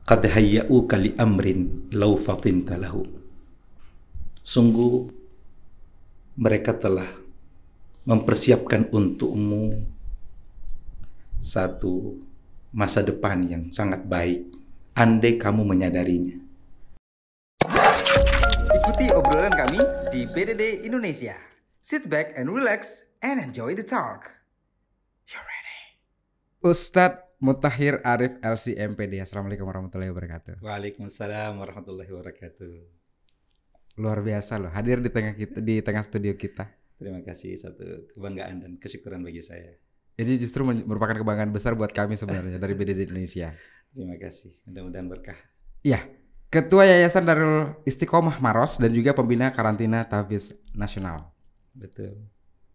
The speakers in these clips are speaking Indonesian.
Qad hayya'uka li amrin law fatinta lahu. Sungguh mereka telah mempersiapkan untukmu satu masa depan yang sangat baik andai kamu menyadarinya. Ikuti obrolan kami di PDD Indonesia. Sit back and relax and enjoy the talk. You're ready. Ustadz Mutahhir Arif LC MPD. Assalamualaikum warahmatullahi wabarakatuh. Waalaikumsalam warahmatullahi wabarakatuh. Luar biasa loh, hadir di tengah studio kita. Terima kasih, satu kebanggaan dan kesyukuran bagi saya. Ini justru merupakan kebanggaan besar buat kami sebenarnya dari PDD Indonesia. Terima kasih, mudah-mudahan berkah. Iya, Ketua Yayasan Darul Istiqomah Maros dan juga pembina karantina Tahfiz Nasional. Betul.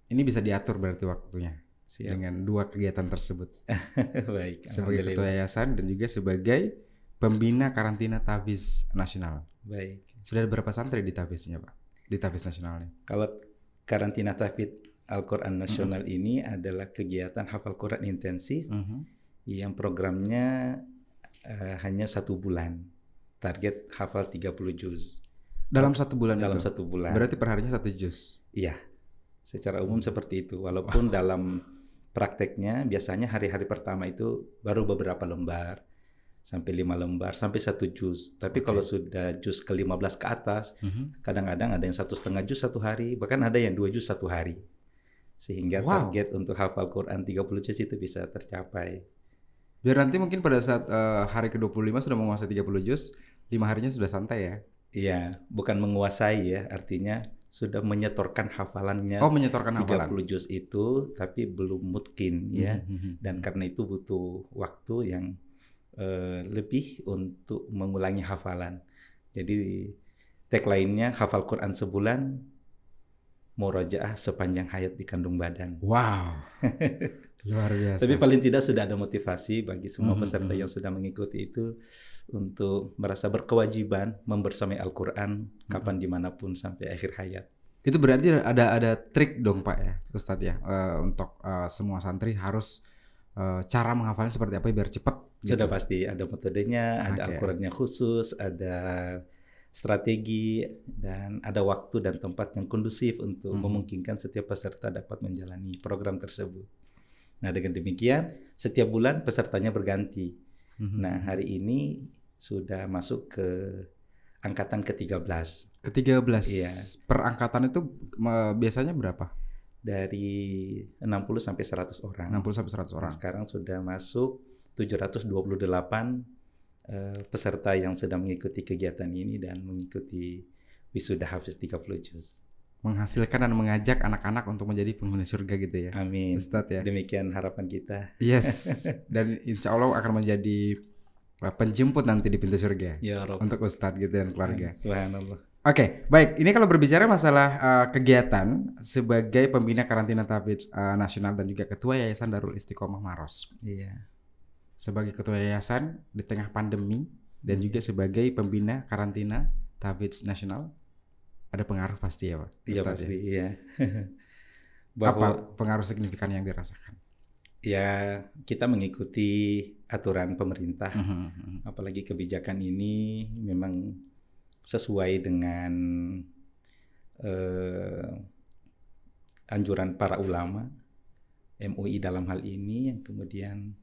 Ini bisa diatur berarti waktunya. Siap. Dengan dua kegiatan tersebut. Baik. Sebagai ketua yayasan dan juga sebagai pembina karantina Tahfiz Nasional. Baik. Sudah ada berapa santri di Tahfiznya, Pak? Di Tahfiz Nasionalnya? Kalau karantina Tahfiz Al-Quran Nasional ini adalah kegiatan hafal Quran intensif yang programnya hanya 1 bulan. Target hafal 30 juz. Dalam 1 bulan Dalam itu? 1 bulan. Berarti perharinya 1 juz? Iya. Secara umum seperti itu. Walaupun dalam prakteknya biasanya hari-hari pertama itu baru beberapa lembar. Sampai 5 lembar, sampai 1 juz. Tapi kalau sudah juz ke-15 ke atas, kadang-kadang ada yang 1,5 juz 1 hari. Bahkan ada yang 2 juz 1 hari. Sehingga target untuk hafal Quran 30 juz itu bisa tercapai. Biar nanti mungkin pada saat hari ke-25 sudah menguasai 30 juz, 5 harinya sudah santai ya? Iya, bukan menguasai ya, artinya sudah menyetorkan hafalannya. Oh, menyetorkan 30 hafalan. juz itu, tapi belum mutkin ya. Dan karena itu butuh waktu yang lebih untuk mengulangi hafalan. Jadi tagline-nya hafal Quran sebulan, murojaah sepanjang hayat di kandung badan. Wow. Luar biasa. Tapi paling tidak sudah ada motivasi bagi semua peserta yang sudah mengikuti itu untuk merasa berkewajiban membersamai Al-Quran kapan dimanapun sampai akhir hayat. Itu berarti ada trik dong Pak ya, Ustadz ya, untuk semua santri harus cara menghafalnya seperti apa biar cepat. Sudah gitu. pasti ada metodenya, ada Al-Qurannya khusus, ada strategi, dan ada waktu dan tempat yang kondusif untuk memungkinkan setiap peserta dapat menjalani program tersebut. Nah, dengan demikian setiap bulan pesertanya berganti. Nah, hari ini sudah masuk ke angkatan ke-13. Ke-13. Iya. Per angkatan itu biasanya berapa? Dari 60 sampai 100 orang. 60 sampai 100 orang. Nah, sekarang sudah masuk 728 peserta yang sedang mengikuti kegiatan ini dan mengikuti wisuda hafiz 30 juz. Menghasilkan dan mengajak anak-anak untuk menjadi penghuni surga gitu ya. Amin. Ustadz ya. Demikian harapan kita. Yes. Dan insya Allah akan menjadi penjemput nanti di pintu surga. Ya Rabb. Untuk Ustadz gitu dan keluarga. Subhanallah. Oke, baik. Ini kalau berbicara masalah kegiatan sebagai pembina karantina Tahfiz Nasional dan juga ketua Yayasan Darul Istiqomah Maros. Iya. Sebagai ketua yayasan di tengah pandemi dan juga sebagai pembina karantina Tahfiz Nasional, ada pengaruh pasti ya Pak? Iya Ustadz, pasti, ya? iya. Apa pengaruh signifikan yang dirasakan? Ya, kita mengikuti aturan pemerintah. Apalagi kebijakan ini memang sesuai dengan anjuran para ulama, MUI dalam hal ini, yang kemudian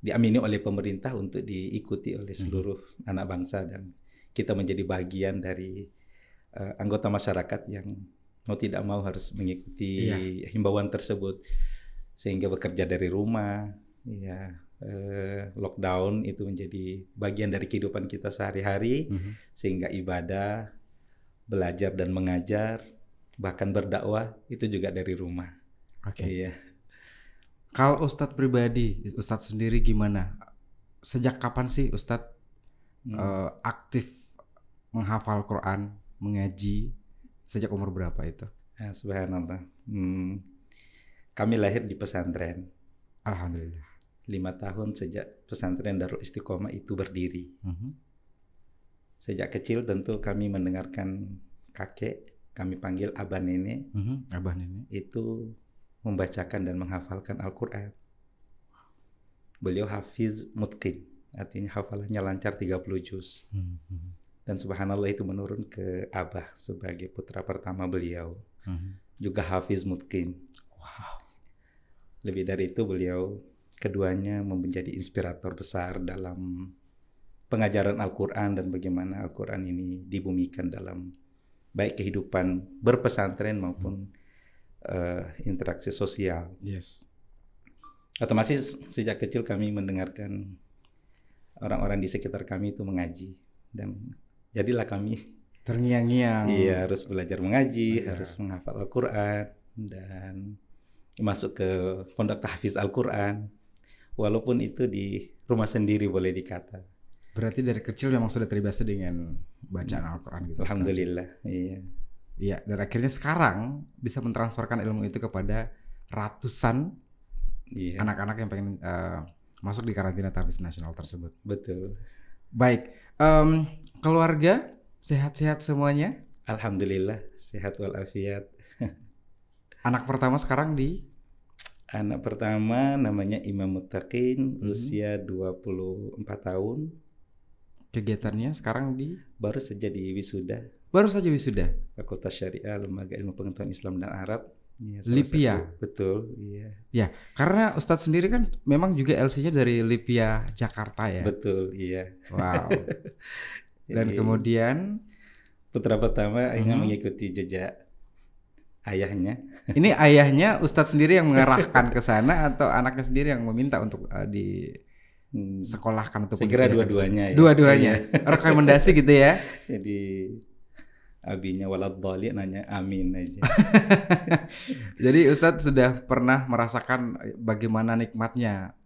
diamini oleh pemerintah untuk diikuti oleh seluruh anak bangsa, dan kita menjadi bagian dari anggota masyarakat yang mau tidak mau harus mengikuti himbauan tersebut, sehingga bekerja dari rumah, ya lockdown itu menjadi bagian dari kehidupan kita sehari-hari, sehingga ibadah, belajar dan mengajar, bahkan berdakwah itu juga dari rumah. Oke. Iya. Kalau Ustadz pribadi, Ustadz sendiri gimana? Sejak kapan sih Ustadz aktif menghafal Quran, mengaji? Sejak umur berapa itu? Ya, subhanallah. Kami lahir di pesantren. Alhamdulillah. 5 tahun sejak pesantren Darul Istiqomah itu berdiri. Sejak kecil tentu kami mendengarkan kakek, kami panggil abah nenek, abah nenek, itu membacakan dan menghafalkan Al-Quran. Beliau hafiz mutqin, artinya hafalannya lancar 30 juz. Dan subhanallah itu menurun ke Abah sebagai putra pertama beliau. Juga hafiz mutqin. Wow. Lebih dari itu beliau keduanya menjadi inspirator besar dalam pengajaran Al-Quran dan bagaimana Al-Quran ini dibumikan dalam baik kehidupan berpesantren maupun interaksi sosial. Yes. Otomatis sejak kecil kami mendengarkan orang-orang di sekitar kami itu mengaji dan jadilah kami Terngiang-ngiang. iya harus belajar mengaji, harus menghafal Al-Quran dan masuk ke pondok tahfiz Al-Quran walaupun itu di rumah sendiri boleh dikata. Berarti dari kecil memang sudah terbiasa dengan bacaan Al-Quran gitu. Alhamdulillah, iya. Iya, dan akhirnya sekarang bisa mentransferkan ilmu itu kepada ratusan anak-anak yang pengen masuk di karantina tahfiz nasional tersebut. Betul. Baik, keluarga sehat-sehat semuanya? Alhamdulillah, sehat walafiat. Anak pertama sekarang Anak pertama namanya Imam Muttaqin, usia 24 tahun. Kegiatannya sekarang baru saja di wisuda. Baru saja wisuda. Fakultas Syariah, Lembaga Ilmu Pengetahuan Islam dan Arab. Ya, Lipia. Betul, iya. Ya, karena Ustadz sendiri kan memang juga LC-nya dari Lipia Jakarta ya. Betul, iya. Wow. Dan Jadi, kemudian putra pertama ingin mengikuti jejak ayahnya. Ini ayahnya Ustadz sendiri yang mengarahkan ke sana atau anaknya sendiri yang meminta untuk disekolahkan untuk segera dua-duanya ya. Dua-duanya. Rekomendasi gitu ya. Jadi abinya waladhdallin nanya amin aja. Jadi Ustadz sudah pernah merasakan bagaimana nikmatnya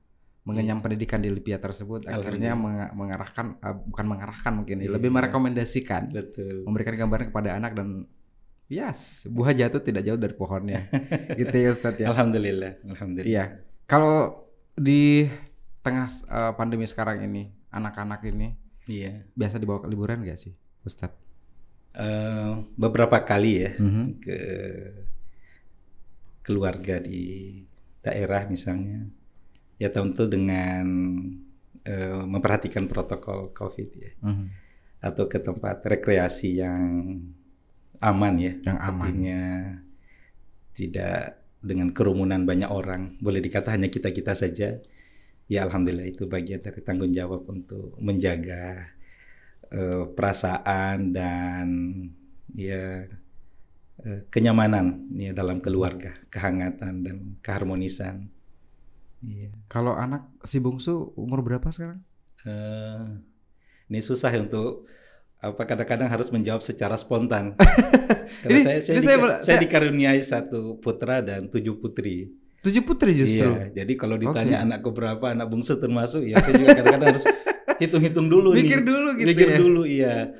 mengenyam pendidikan di Lipia tersebut. Akhirnya mengarahkan, bukan mengarahkan mungkin, lebih merekomendasikan. Betul. Memberikan gambaran kepada anak dan yes, buah jatuh tidak jauh dari pohonnya. Gitu ya Ustadz ya. Alhamdulillah, alhamdulillah. Iya. Kalau di tengah pandemi sekarang ini, anak-anak ini biasa dibawa ke liburan gak sih Ustadz? Beberapa kali ya ke keluarga di daerah misalnya. Ya tentu dengan memperhatikan protokol COVID ya. Atau ke tempat rekreasi yang aman ya. Yang aman. Artinya tidak dengan kerumunan banyak orang. Boleh dikata hanya kita-kita saja. Ya alhamdulillah itu bagian dari tanggung jawab untuk menjaga perasaan dan ya kenyamanan ya dalam keluarga, kehangatan dan keharmonisan. Iya. Kalau anak si bungsu umur berapa sekarang? Ini susah untuk kadang-kadang harus menjawab secara spontan. Karena saya dikaruniai 1 putra dan 7 putri. 7 putri justru. Iya, jadi kalau ditanya anak keberapa, anak bungsu termasuk ya saya juga kadang-kadang harus hitung-hitung dulu Mikir nih. dulu gitu. Mikir dulu iya.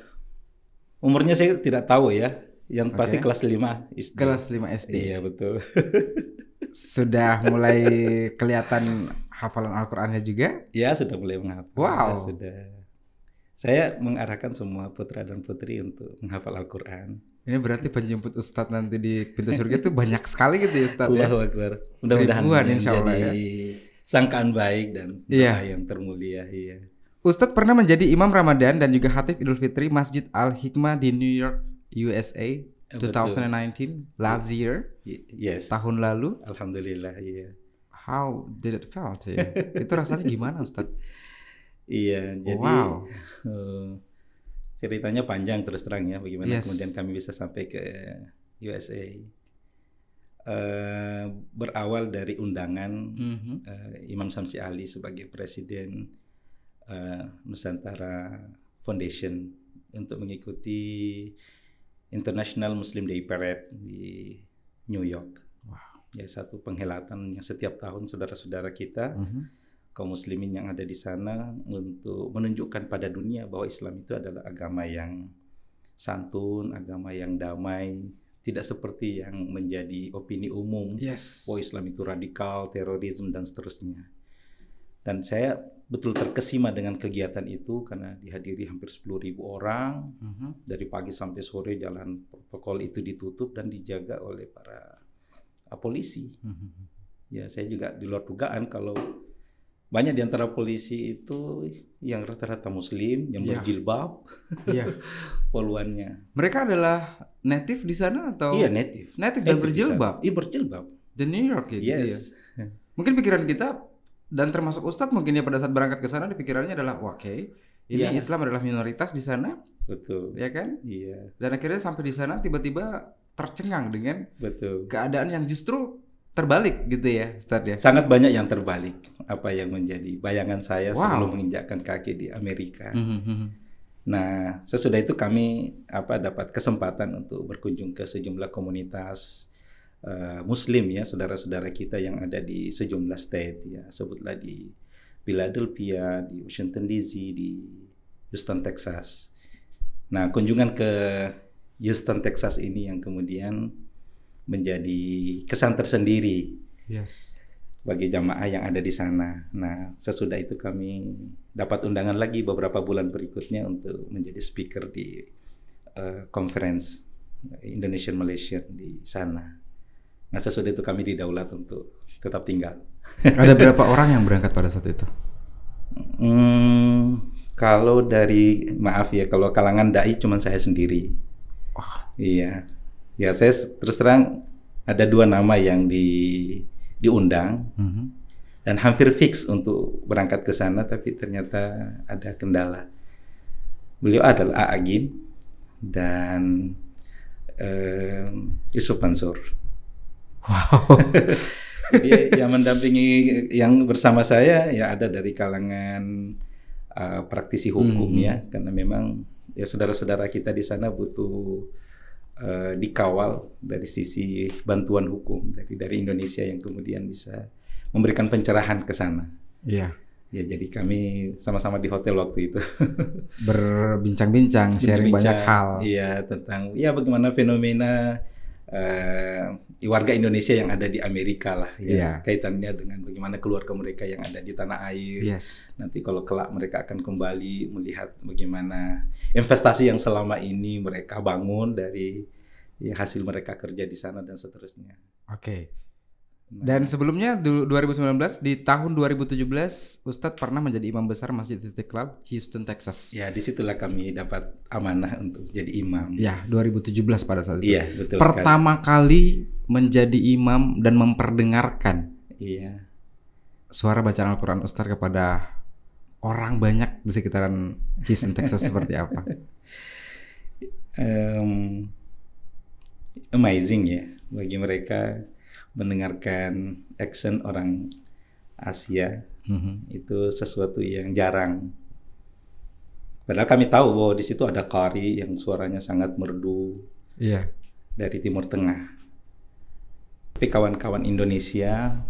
Umurnya saya tidak tahu ya. Yang pasti kelas 5 SD. Kelas 5 SD. Iya, betul. Sudah mulai kelihatan hafalan Al-Qur'annya juga? Ya, sudah mulai menghafal. Wow. Sudah. Saya mengarahkan semua putra dan putri untuk menghafal Al-Qur'an. Ini berarti penjemput Ustadz nanti di pintu surga itu banyak sekali gitu ya Ustadz ya? Allahu Akbar. Mudah-mudahan insyaallah ya. Sangkaan baik dan doa yang termulia. Iya. Ustadz pernah menjadi imam Ramadan dan juga khatib Idul Fitri Masjid Al-Hikmah di New York, USA 2019 last year. Yes. Tahun lalu. Alhamdulillah, iya. How did it felt ya? Itu rasanya gimana Ustadz? Iya, jadi ceritanya panjang terus terang ya bagaimana kemudian kami bisa sampai ke USA. Berawal dari undangan Imam Samsi Ali sebagai presiden Nusantara Foundation untuk mengikuti International Muslim Day Parade di New York. Wow. Ya, satu penghelatan yang setiap tahun saudara-saudara kita kaum muslimin yang ada di sana untuk menunjukkan pada dunia bahwa Islam itu adalah agama yang santun, agama yang damai, tidak seperti yang menjadi opini umum bahwa Islam itu radikal, terorisme dan seterusnya. Dan saya betul terkesima dengan kegiatan itu karena dihadiri hampir 10.000 orang. Dari pagi sampai sore jalan protokol itu ditutup dan dijaga oleh para polisi. Ya, saya juga di luar dugaan kalau banyak di antara polisi itu yang rata-rata Muslim, yang berjilbab, poluannya. Mereka adalah native di sana atau? Iya, native dan berjilbab. Iya, berjilbab. Di New York ya, gitu ya. Mungkin pikiran kita dan termasuk Ustadz mungkin ya pada saat berangkat ke sana, pikirannya adalah oke, ini Islam adalah minoritas di sana. Betul. Ya kan? Iya. Dan akhirnya sampai di sana tiba-tiba tercengang dengan keadaan yang justru terbalik gitu ya, Ustadz ya. Sangat banyak yang terbalik. Apa yang menjadi bayangan saya sebelum menginjakkan kaki di Amerika. Nah, sesudah itu kami dapat kesempatan untuk berkunjung ke sejumlah komunitas Muslim ya, saudara-saudara kita yang ada di sejumlah state ya, sebutlah di Philadelphia, di Washington DC, di Houston, Texas. Nah, kunjungan ke Houston, Texas ini yang kemudian menjadi kesan tersendiri bagi jamaah yang ada di sana. Nah, sesudah itu kami dapat undangan lagi beberapa bulan berikutnya untuk menjadi speaker di conference Indonesian Malaysia di sana. Nah, sesudah itu kami didaulat untuk tetap tinggal. Ada berapa orang yang berangkat pada saat itu? Kalau dari, maaf ya, kalau kalangan dai cuma saya sendiri. Iya. Ya, saya terus terang ada 2 nama yang diundang dan hampir fix untuk berangkat ke sana, tapi ternyata ada kendala. Beliau adalah A'agim dan Yusuf Mansur. Wow. Jadi yang mendampingi, yang bersama saya ya ada dari kalangan praktisi hukum ya, karena memang ya saudara-saudara kita di sana butuh dikawal dari sisi bantuan hukum dari Indonesia yang kemudian bisa memberikan pencerahan ke sana. Iya. Ya, jadi kami sama-sama di hotel waktu itu berbincang-bincang, sharing banyak hal. Iya, tentang ya bagaimana fenomena warga Indonesia yang ada di Amerika lah ya, kaitannya dengan bagaimana keluarga mereka yang ada di tanah air. Nanti kalau kelak mereka akan kembali melihat bagaimana investasi yang selama ini mereka bangun dari hasil mereka kerja di sana dan seterusnya. Dan sebelumnya 2019, di tahun 2017 Ustadz pernah menjadi imam besar Masjid Istiqlal Houston, Texas. Ya, disitulah kami dapat amanah untuk jadi imam. Ya, 2017 pada saat itu. Iya, betul. Pertama kali menjadi imam dan memperdengarkan suara bacaan Al-Quran Ustadz kepada orang banyak di sekitaran Houston, Texas seperti apa? Amazing ya bagi mereka mendengarkan action orang Asia. Itu sesuatu yang jarang. Padahal kami tahu bahwa di situ ada qari yang suaranya sangat merdu dari Timur Tengah. Tapi kawan-kawan Indonesia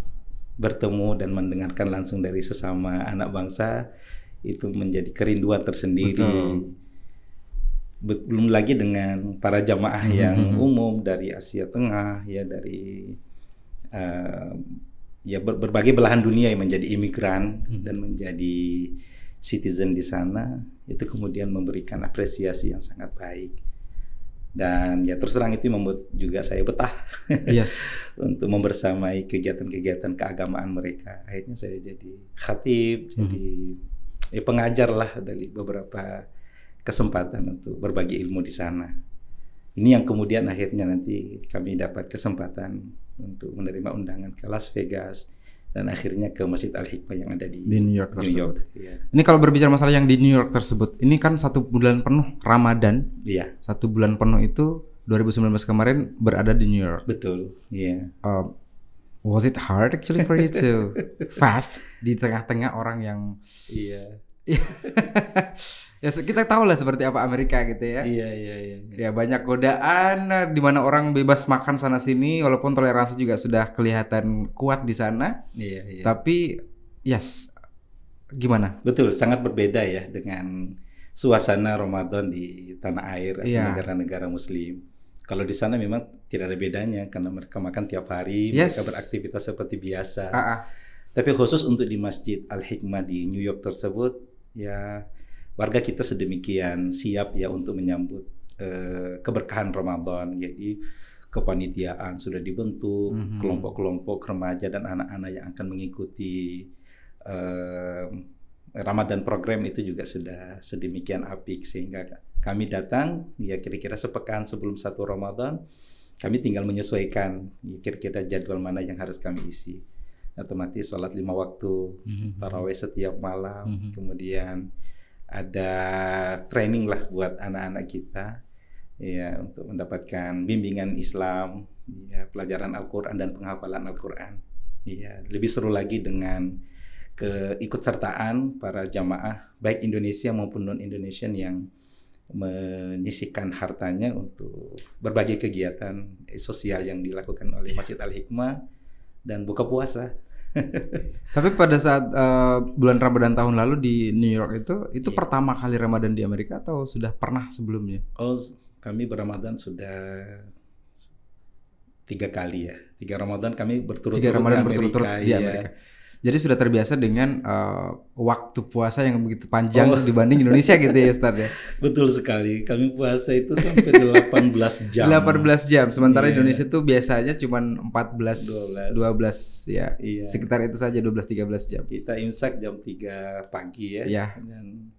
bertemu dan mendengarkan langsung dari sesama anak bangsa itu menjadi kerinduan tersendiri. Belum lagi dengan para jamaah yang umum dari Asia Tengah ya, dari berbagai belahan dunia yang menjadi imigran dan menjadi citizen di sana, itu kemudian memberikan apresiasi yang sangat baik. Dan ya terus terang itu membuat juga saya betah untuk membersamai kegiatan-kegiatan keagamaan mereka. Akhirnya saya jadi khatib, jadi pengajar lah dari beberapa kesempatan untuk berbagi ilmu di sana. Ini yang kemudian akhirnya nanti kami dapat kesempatan untuk menerima undangan ke Las Vegas dan akhirnya ke Masjid Al-Hikmah yang ada di New York tersebut. Ini kalau berbicara masalah yang di New York tersebut, ini kan 1 bulan penuh Ramadan. 1 bulan penuh itu 2019 kemarin berada di New York. Betul. Was it hard actually for you to fast di tengah-tengah orang yang ya kita tahu lah seperti apa Amerika gitu ya. Ya banyak godaan di mana orang bebas makan sana sini, walaupun toleransi juga sudah kelihatan kuat di sana. Tapi gimana? Betul, sangat berbeda ya dengan suasana Ramadan di tanah air atau negara-negara Muslim. Kalau di sana memang tidak ada bedanya karena mereka makan tiap hari, mereka beraktivitas seperti biasa. Tapi khusus untuk di Masjid Al-Hikmah di New York tersebut, ya warga kita sedemikian siap ya untuk menyambut keberkahan Ramadan. Jadi kepanitiaan sudah dibentuk, kelompok-kelompok remaja dan anak-anak yang akan mengikuti Ramadan program itu juga sudah sedemikian apik sehingga kami datang ya kira-kira sepekan sebelum 1 Ramadan, kami tinggal menyesuaikan ya, kira-kira jadwal mana yang harus kami isi. Otomatis sholat 5 waktu, tarawih setiap malam, kemudian ada training lah buat anak-anak kita ya untuk mendapatkan bimbingan Islam, ya pelajaran Al-Qur'an dan penghafalan Al-Qur'an. Ya, lebih seru lagi dengan keikutsertaan para jamaah baik Indonesia maupun non-Indonesian yang menyisihkan hartanya untuk berbagai kegiatan sosial yang dilakukan oleh Masjid Al-Hikmah dan buka puasa. Tapi pada saat bulan Ramadan tahun lalu di New York itu pertama kali Ramadan di Amerika atau sudah pernah sebelumnya? Oh, kami berramadan sudah 3 kali ya. 3 Ramadan kami berturut-turut 3 Ramadan di Amerika. Di Amerika. Jadi sudah terbiasa dengan waktu puasa yang begitu panjang dibanding Indonesia gitu ya Ustaz ya? Betul sekali. Kami puasa itu sampai 18 jam. 18 jam. Sementara Indonesia tuh biasanya cuma 14, 12 ya. Sekitar itu saja 12-13 jam. Kita imsak jam 3 pagi ya. Iya. Dan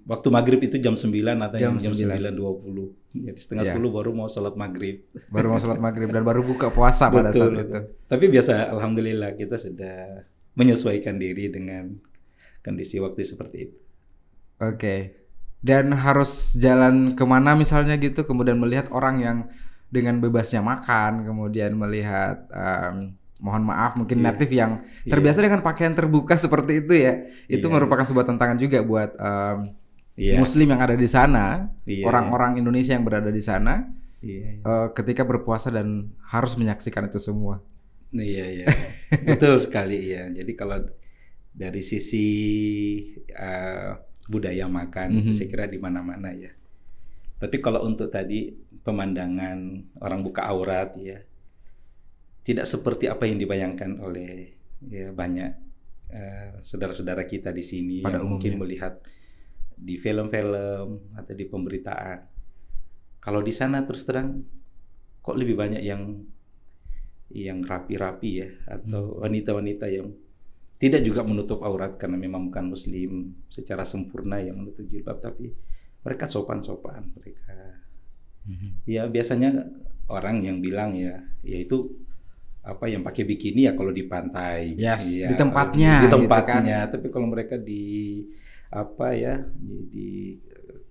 waktu maghrib itu jam 9 atau jam 9.20. Jadi setengah 10 baru mau sholat maghrib. Baru mau sholat maghrib dan baru buka puasa pada saat itu. Tapi biasa, alhamdulillah kita sudah menyesuaikan diri dengan kondisi waktu seperti itu. Oke. Dan harus jalan kemana misalnya gitu, kemudian melihat orang yang dengan bebasnya makan, kemudian melihat mohon maaf mungkin natif yang terbiasa dengan pakaian terbuka seperti itu ya. Itu merupakan sebuah tantangan juga buat Muslim yang ada di sana, orang-orang Indonesia yang berada di sana, ketika berpuasa dan harus menyaksikan itu semua. Iya, betul sekali ya. Jadi kalau dari sisi budaya makan, itu saya kira di mana-mana ya. Tapi kalau untuk tadi pemandangan orang buka aurat ya, tidak seperti apa yang dibayangkan oleh banyak saudara-saudara kita di sini pada yang mungkin melihat di film-film atau di pemberitaan. Kalau di sana terus terang kok lebih banyak yang rapi-rapi ya, atau wanita-wanita yang tidak juga menutup aurat karena memang bukan Muslim secara sempurna yang menutup jilbab, tapi mereka sopan-sopan mereka. Ya biasanya orang yang bilang ya itu apa yang pakai bikini ya kalau di pantai, di tempatnya, di tempatnya. Gitu kan? Tapi kalau mereka di apa ya di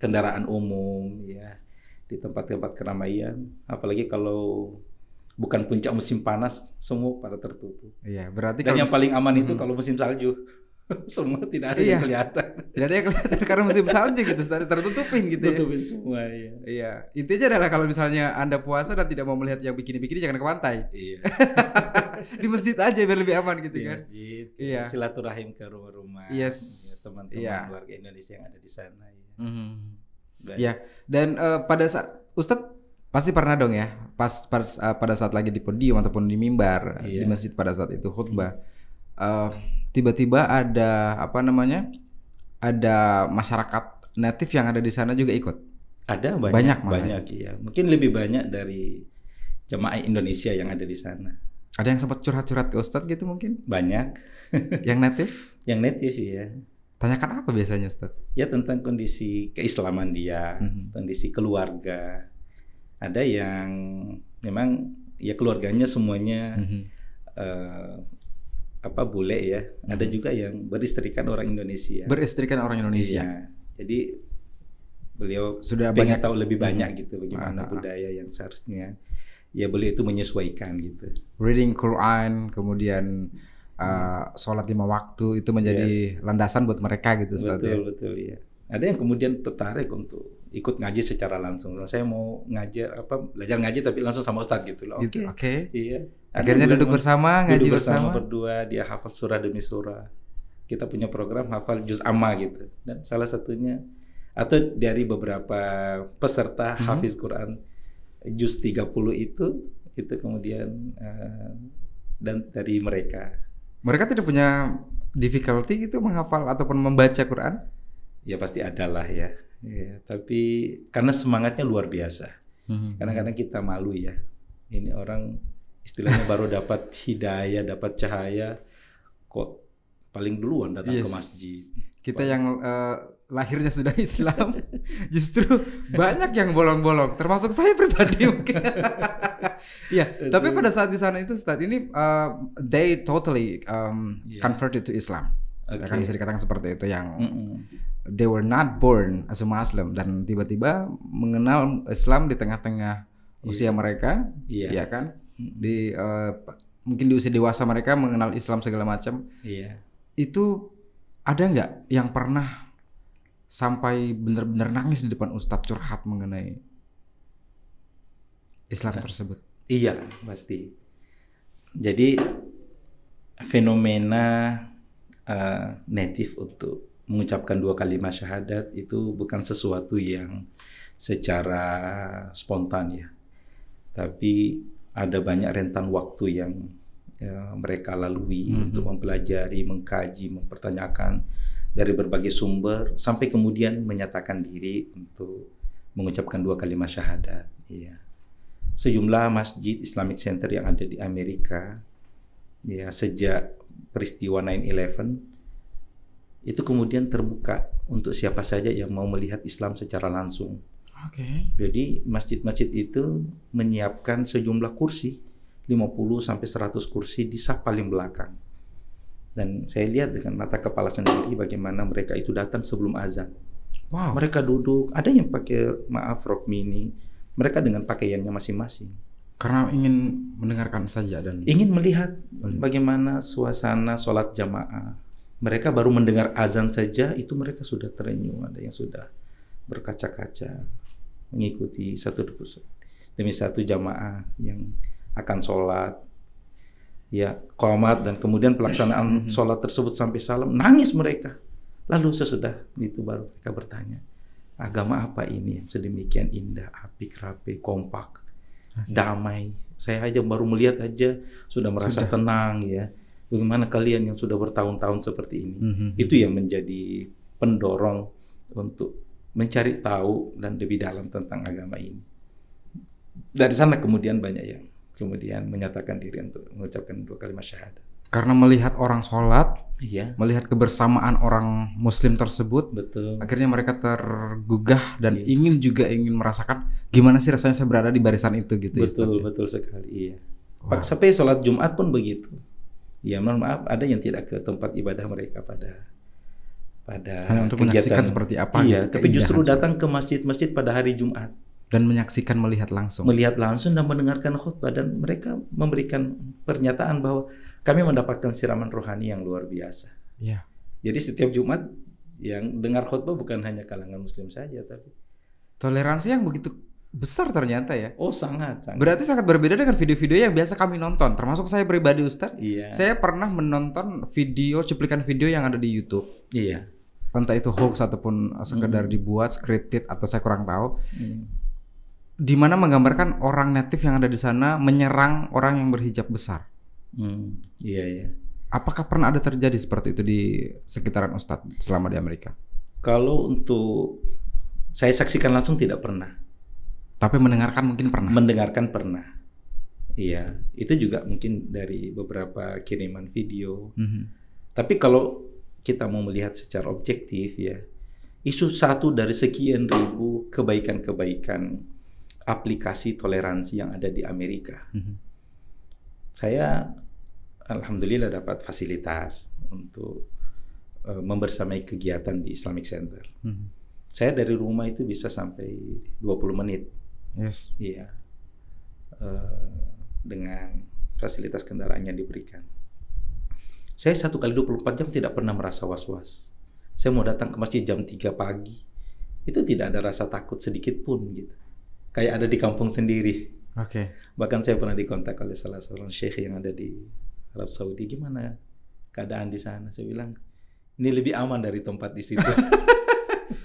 kendaraan umum ya, di tempat-tempat keramaian, apalagi kalau bukan puncak musim panas, semua pada tertutup. Iya, berarti dan yang paling aman itu kalau musim salju. Semua tidak ada yang kelihatan. Tidak ada yang kelihatan karena musim salju gitu, tertutupin gitu ya. Tertutupin semua ya. Iya, intinya adalah kalau misalnya Anda puasa dan tidak mau melihat yang bikini-bikini jangan ke pantai. Iya. Di masjid aja biar lebih aman gitu kan. Masjid. Iya. Silaturahim ke rumah-rumah. Yes. Ya, teman-teman warga Indonesia yang ada di sana ya. Ya, dan pada saat Ustadz pasti pernah dong ya, pada saat lagi di podium ataupun di mimbar di masjid pada saat itu khutbah. Tiba-tiba ada ada masyarakat natif yang ada di sana juga ikut. Ada banyak ya. Mungkin lebih banyak dari jemaah Indonesia yang ada di sana. Ada yang sempat curhat-curhat ke Ustadz gitu mungkin? Banyak. Yang natif? Yang natif ya. Tanyakan apa biasanya Ustadz? Ya tentang kondisi keislaman dia, kondisi keluarga. Ada yang memang ya keluarganya semuanya bule ya. Ada juga yang beristrikan orang Indonesia. Beristrikan orang Indonesia. Iya. Jadi beliau sudah pengen tahu lebih banyak gitu bagaimana budaya yang seharusnya ya beliau itu menyesuaikan gitu. Reading Quran, kemudian sholat 5 waktu itu menjadi landasan buat mereka gitu Ustaz. Betul ya. Ada yang kemudian tertarik untuk ikut ngaji secara langsung. Saya mau belajar ngaji tapi langsung sama Ustaz gitu loh. Oke. Iya. Akhirnya duduk bersama, ngaji bersama berdua, dia hafal surah demi surah. Kita punya program hafal juz amma gitu. Dan salah satunya atau dari beberapa peserta hafiz Quran juz 30 itu kemudian dan dari mereka. Mereka tidak punya difficulty gitu menghafal ataupun membaca Quran? Ya pasti ada lah ya. Ya, tapi karena semangatnya luar biasa. Kadang-kadang kita malu ya. Ini orang istilahnya baru dapat hidayah, dapat cahaya, kok paling duluan datang ke masjid. Kita yang lahirnya sudah Islam justru banyak yang bolong-bolong, termasuk saya pribadi mungkin. Ya, tapi pada saat di sana itu Ustaz ini they totally converted to Islam. Kan bisa dikatakan seperti itu, yang they were not born as a Muslim dan tiba-tiba mengenal Islam di tengah-tengah usia mereka, ya kan? Di mungkin di usia dewasa mereka mengenal Islam segala macam. Itu ada nggak yang pernah sampai benar-benar nangis di depan Ustadz curhat mengenai Islam tersebut? Iya, pasti. Jadi fenomena native untuk mengucapkan 2 kalimat syahadat itu bukan sesuatu yang secara spontan ya. Tapi ada banyak rentan waktu yang mereka lalui untuk mempelajari, mengkaji, mempertanyakan dari berbagai sumber sampai kemudian menyatakan diri untuk mengucapkan 2 kalimat syahadat. Iya. Sejumlah masjid Islamic Center yang ada di Amerika, ya sejak peristiwa 9/11 itu kemudian terbuka untuk siapa saja yang mau melihat Islam secara langsung. Jadi masjid-masjid itu menyiapkan sejumlah kursi 50 sampai 100 kursi di saf paling belakang. Dan saya lihat dengan mata kepala sendiri bagaimana mereka itu datang sebelum azan. Mereka duduk, ada yang pakai rok mini, mereka dengan pakaiannya masing-masing. Karena ingin mendengarkan saja dan ingin melihat bagaimana suasana sholat jamaah. Mereka baru mendengar azan saja itu mereka sudah terenyuh, ada yang sudah berkaca-kaca mengikuti satu demi satu jamaah yang akan sholat, ya qomat, dan kemudian pelaksanaan sholat tersebut sampai salam, nangis mereka. Lalu sesudah itu baru mereka bertanya, agama apa ini yang sedemikian indah, apik, rapi, kompak, damai. Saya aja baru melihat aja sudah merasa tenang ya. Bagaimana kalian yang sudah bertahun-tahun seperti ini? Itu yang menjadi pendorong untuk mencari tahu dan lebih dalam tentang agama ini. Dari sana kemudian banyak yang kemudian menyatakan diri untuk mengucapkan 2 kalimat syahadat. Karena melihat orang sholat, melihat kebersamaan orang Muslim tersebut, akhirnya mereka tergugah dan ingin merasakan gimana sih rasanya saya berada di barisan itu gitu. Betul sekali. Iya. Sampai sholat Jumat pun begitu. Ya mohon maaf, ada yang tidak ke tempat ibadah mereka pada hanya untuk menyaksikan seperti apa. Iya, tapi justru datang ke masjid-masjid pada hari Jumat. Dan menyaksikan, melihat langsung dan mendengarkan khutbah, dan mereka memberikan pernyataan bahwa kami mendapatkan siraman rohani yang luar biasa. Jadi setiap Jumat yang dengar khutbah bukan hanya kalangan Muslim saja, tapi toleransi yang begitu besar ternyata ya. Sangat. Berarti sangat berbeda dengan video-video yang biasa kami nonton, termasuk saya pribadi Ustadz. Saya pernah menonton cuplikan video yang ada di YouTube. Entah itu hoax ataupun sekedar dibuat scripted atau saya kurang tahu. Di mana menggambarkan orang native yang ada di sana menyerang orang yang berhijab besar. Apakah pernah ada terjadi seperti itu di sekitaran Ustadz selama di Amerika? Kalau untuk saya saksikan langsung tidak pernah. Tapi mendengarkan mungkin pernah. Mendengarkan pernah. Iya, itu juga mungkin dari beberapa kiriman video. Tapi kalau kita mau melihat secara objektif ya, isu satu dari sekian ribu kebaikan-kebaikan aplikasi toleransi yang ada di Amerika. Saya alhamdulillah dapat fasilitas untuk membersamai kegiatan di Islamic Center. Saya dari rumah itu bisa sampai 20 menit. Iya. Dengan fasilitas kendaraan yang diberikan. Saya 1 kali 24 jam tidak pernah merasa was-was. Saya mau datang ke masjid jam 3 pagi, itu tidak ada rasa takut sedikit pun gitu. Kayak ada di kampung sendiri. Bahkan saya pernah dikontak oleh salah seorang syekh yang ada di Arab Saudi, gimana keadaan di sana? Saya bilang, ini lebih aman dari tempat di situ.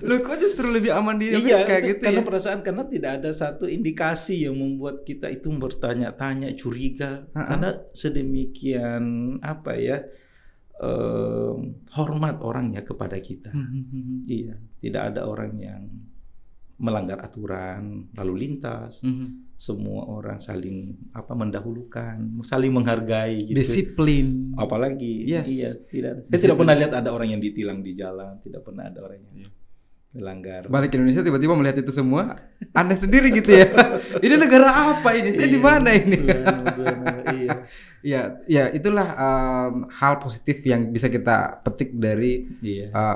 Loh, kok justru lebih aman di Amerika gitu karena perasaan, karena tidak ada satu indikasi yang membuat kita itu bertanya-tanya, curiga. Karena sedemikian hormat orangnya kepada kita. Iya, tidak ada orang yang melanggar aturan lalu lintas. Semua orang saling mendahulukan, saling menghargai gitu. Disiplin. Apalagi Yes. Saya tidak pernah lihat ada orang yang ditilang di jalan, tidak pernah ada orang yang melanggar. Balik ke Indonesia tiba-tiba melihat itu semua, Anda sendiri gitu ya. Ini negara apa ini? Saya di mana ini? Ya itulah hal positif yang bisa kita petik dari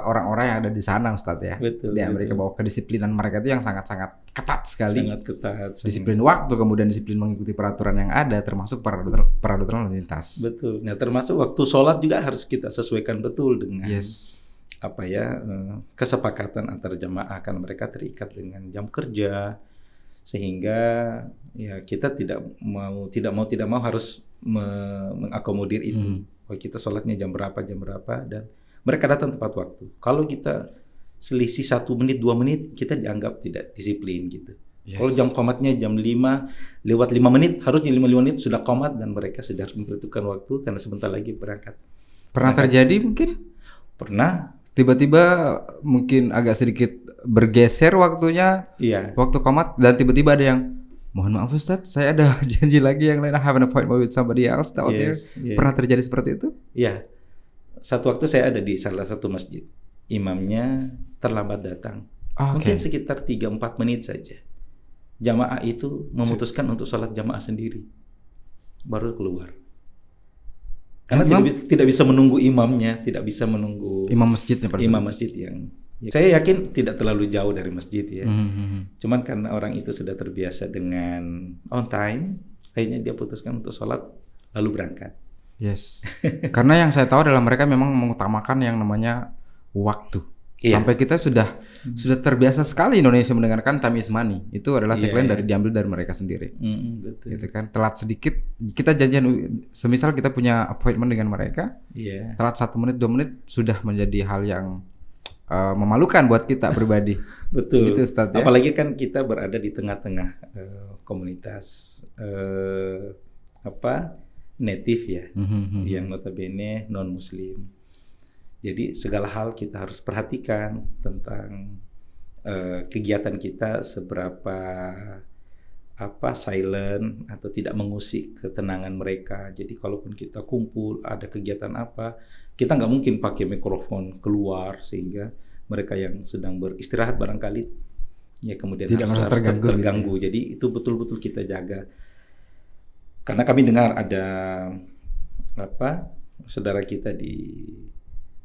orang-orang yang ada di sana, Ustadz ya. Betul, di Amerika, bahwa kedisiplinan mereka itu yang sangat-sangat ketat sekali. Sangat ketat. Disiplin waktu, kemudian disiplin mengikuti peraturan yang ada, termasuk peraturan lalu lintas. Betul. Nah, termasuk waktu sholat juga harus kita sesuaikan betul dengan kesepakatan antar jamaah, karena mereka terikat dengan jam kerja, sehingga ya kita tidak mau harus mengakomodir itu. Oh, kita sholatnya jam berapa dan mereka datang tepat waktu. Kalau kita selisih 1 menit 2 menit, kita dianggap tidak disiplin gitu. Kalau jam qomatnya jam 5 lewat 5 menit, harusnya 5 menit sudah qomat dan mereka sudah memperhitungkan waktu karena sebentar lagi berangkat. Pernah terjadi mungkin? Pernah. Tiba-tiba mungkin agak sedikit bergeser waktunya, waktu qomat, dan tiba-tiba ada yang, mohon maaf Ustadz, saya ada janji lagi yang lain, I have an appointment with somebody else out there. Pernah terjadi seperti itu? Iya. Satu waktu saya ada di salah satu masjid, imamnya terlambat datang. Mungkin sekitar 3-4 menit saja. Jamaah itu memutuskan untuk sholat jamaah sendiri, baru keluar. Karena tidak bisa menunggu imamnya, tidak bisa menunggu imam masjidnya. Imam masjid yang saya yakin tidak terlalu jauh dari masjid ya. Cuman karena orang itu sudah terbiasa dengan on time, akhirnya dia putuskan untuk sholat lalu berangkat. Yes. Karena yang saya tahu adalah mereka memang mengutamakan yang namanya waktu. Sampai kita sudah terbiasa sekali Indonesia mendengarkan time is money. Itu adalah tagline diambil dari mereka sendiri. Betul. Gitu kan. Telat sedikit, kita janjian, semisal kita punya appointment dengan mereka, telat 1 menit 2 menit sudah menjadi hal yang memalukan buat kita pribadi. Betul. Gitu, Ustadz, ya? Apalagi kan kita berada di tengah-tengah komunitas native ya, yang notabene non Muslim. Jadi segala hal kita harus perhatikan tentang kegiatan kita, seberapa silent atau tidak mengusik ketenangan mereka. Jadi kalaupun kita kumpul ada kegiatan apa, kita nggak mungkin pakai mikrofon keluar sehingga mereka yang sedang beristirahat barangkali ya kemudian harus terganggu. Gitu. Jadi itu betul-betul kita jaga. Karena kami dengar ada saudara kita di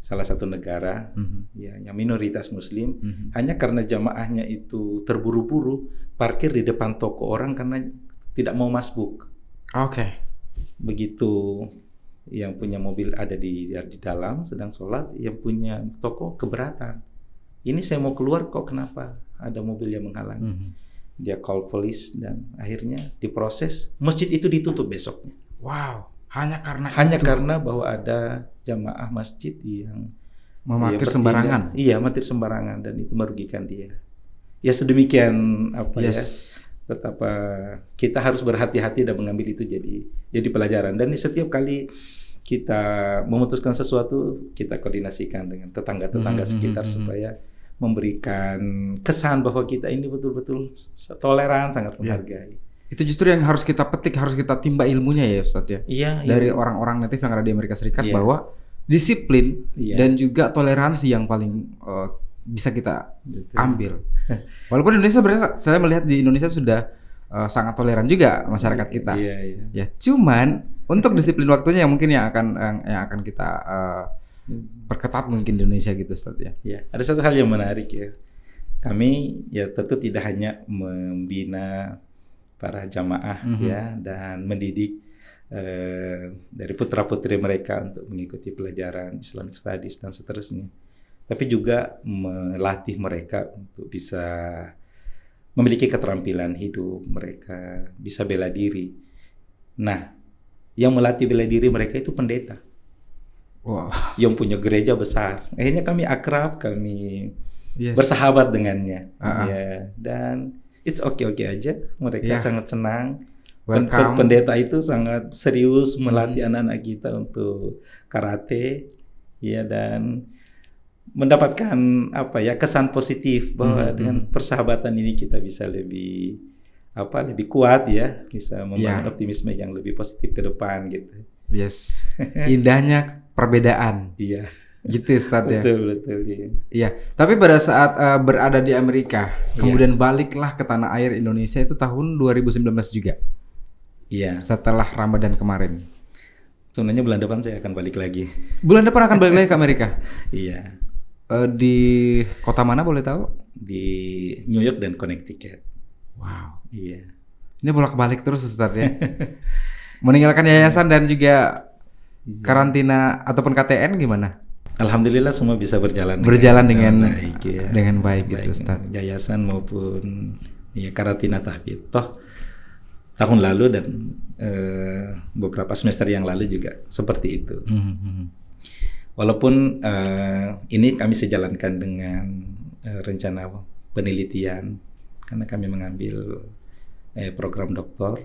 salah satu negara yang minoritas Muslim, hanya karena jamaahnya itu terburu-buru parkir di depan toko orang karena tidak mau masbuk. Begitu yang punya mobil ada di dalam sedang sholat, yang punya toko keberatan. Ini saya mau keluar kok kenapa ada mobil yang menghalangi? Dia call police dan akhirnya diproses. Masjid itu ditutup besoknya. Wow. Hanya karena bahwa ada jamaah masjid yang memarkir sembarangan. Iya, parkir sembarangan dan itu merugikan dia. Ya sedemikian betapa kita harus berhati-hati dan mengambil itu jadi pelajaran. Dan setiap kali kita memutuskan sesuatu, kita koordinasikan dengan tetangga-tetangga sekitar supaya memberikan kesan bahwa kita ini betul-betul toleran, sangat menghargai. Itu justru yang harus kita petik, harus kita timba ilmunya ya Ustadz ya. Dari orang-orang native yang ada di Amerika Serikat, bahwa disiplin dan juga toleransi yang paling bisa kita ambil. Walaupun Indonesia sebenarnya saya melihat di Indonesia sudah sangat toleran juga masyarakat kita. Ya, cuman untuk disiplin waktunya yang mungkin yang akan kita perketat mungkin di Indonesia gitu Ustadz ya. Ada satu hal yang menarik ya. Kami ya tentu tidak hanya membina para jamaah dan mendidik dari putra-putri mereka untuk mengikuti pelajaran Islamic Studies dan seterusnya, tapi juga melatih mereka untuk bisa memiliki keterampilan hidup, mereka bisa bela diri. Nah, yang melatih bela diri mereka itu pendeta. Yang punya gereja besar. Akhirnya kami akrab, kami bersahabat dengannya. Dan it's okay aja. Mereka sangat senang. Pendeta itu sangat serius melatih anak-anak kita untuk karate, dan mendapatkan apa ya, kesan positif bahwa dengan persahabatan ini kita bisa lebih kuat ya, bisa membangun optimisme yang lebih positif ke depan gitu. Yes. Indahnya perbedaan. Iya. Gitu Ustaz ya. Betul ya. Iya. Tapi pada saat berada di Amerika, kemudian baliklah ke tanah air Indonesia itu tahun 2019 juga. Iya. Setelah Ramadan kemarin. Sebenarnya bulan depan saya akan balik lagi. Bulan depan akan balik lagi ke Amerika? Iya. Di kota mana boleh tahu? Di New York dan Connecticut. Wow. Iya. Ini bolak-balik terus Ustaz ya. Meninggalkan yayasan dan juga karantina ataupun KTN gimana? Alhamdulillah semua bisa berjalan dengan baik ya. Dengan baik gitu Ustaz. Yayasan maupun ya karantina tahfidz. Toh tahun lalu dan beberapa semester yang lalu juga seperti itu. Walaupun ini kami sejalankan dengan rencana penelitian karena kami mengambil program doktor